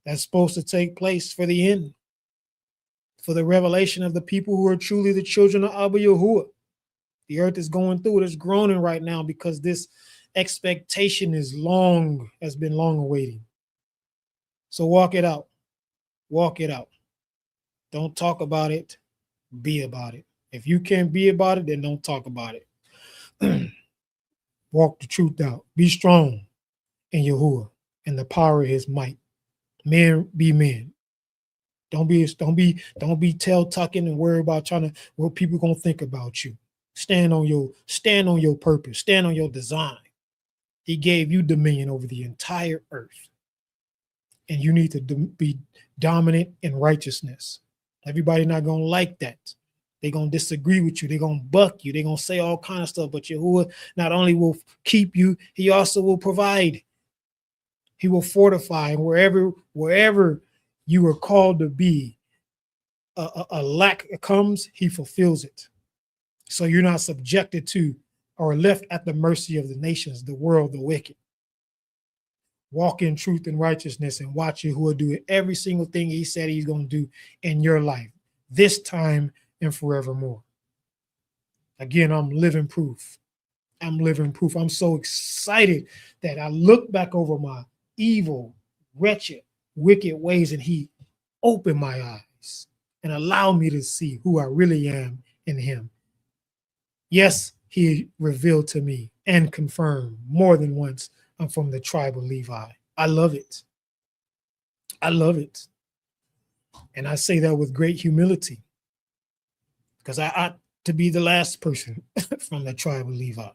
That's supposed to take place for the end, for the revelation of the people who are truly the children of Abba Yahuwah. The earth is going through it. It's groaning right now because this expectation has been long awaiting. So walk it out. Walk it out. Don't talk about it. Be about it. If you can't be about it, then don't talk about it. Walk the truth out. Be strong in Yahuwah and the power of his might. Men be men. Don't be tail tucking and worry about what people gonna think about you. Stand on your purpose. Stand on your design. He gave you dominion over the entire earth. And you need to be dominant in righteousness. Everybody not gonna like that. They're going to disagree with you. They're going to buck you. They're going to say all kind of stuff. But Yahuwah not only will keep you, he also will provide. He will fortify. And wherever you are called to be, a lack comes, he fulfills it. So you're not subjected to or left at the mercy of the nations, the world, the wicked. Walk in truth and righteousness and watch Yahuwah do every single thing he said he's going to do in your life. This time and forevermore. Again, I'm living proof. I'm living proof. I'm so excited that I look back over my evil, wretched, wicked ways, and he opened my eyes and allowed me to see who I really am in him. Yes, he revealed to me and confirmed more than once I'm from the tribe of Levi. I love it. I love it. And I say that with great humility, because I ought to be the last person from the tribe of Levi.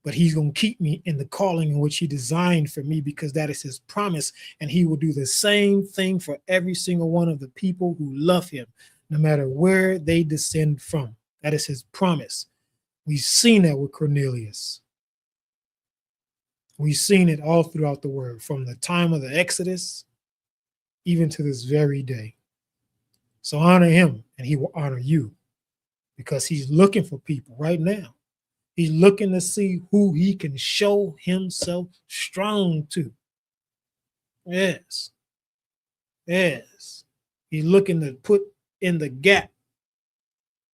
But he's going to keep me in the calling in which he designed for me, because that is his promise. And he will do the same thing for every single one of the people who love him, no matter where they descend from. That is his promise. We've seen that with Cornelius. We've seen it all throughout the word, from the time of the Exodus, even to this very day. So honor him, and he will honor you, because he's looking for people right now. He's looking to see who he can show himself strong to. Yes. Yes. He's looking to put in the gap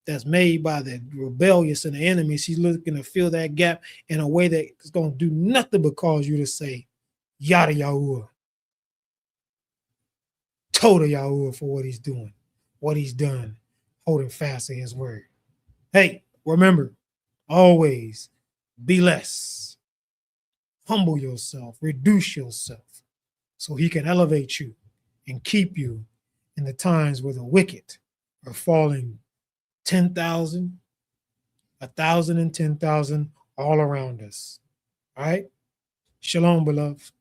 that's made by the rebellious and the enemies. He's looking to fill that gap in a way that is going to do nothing but cause you to say, Yada Yahuwah. Total Yahuwah for what he's doing, what he's done, holding fast to his word. Hey, remember, always be less. Humble yourself, reduce yourself, so he can elevate you and keep you in the times where the wicked are falling 10,000, 1,000 and 10,000 all around us. All right? Shalom, beloved.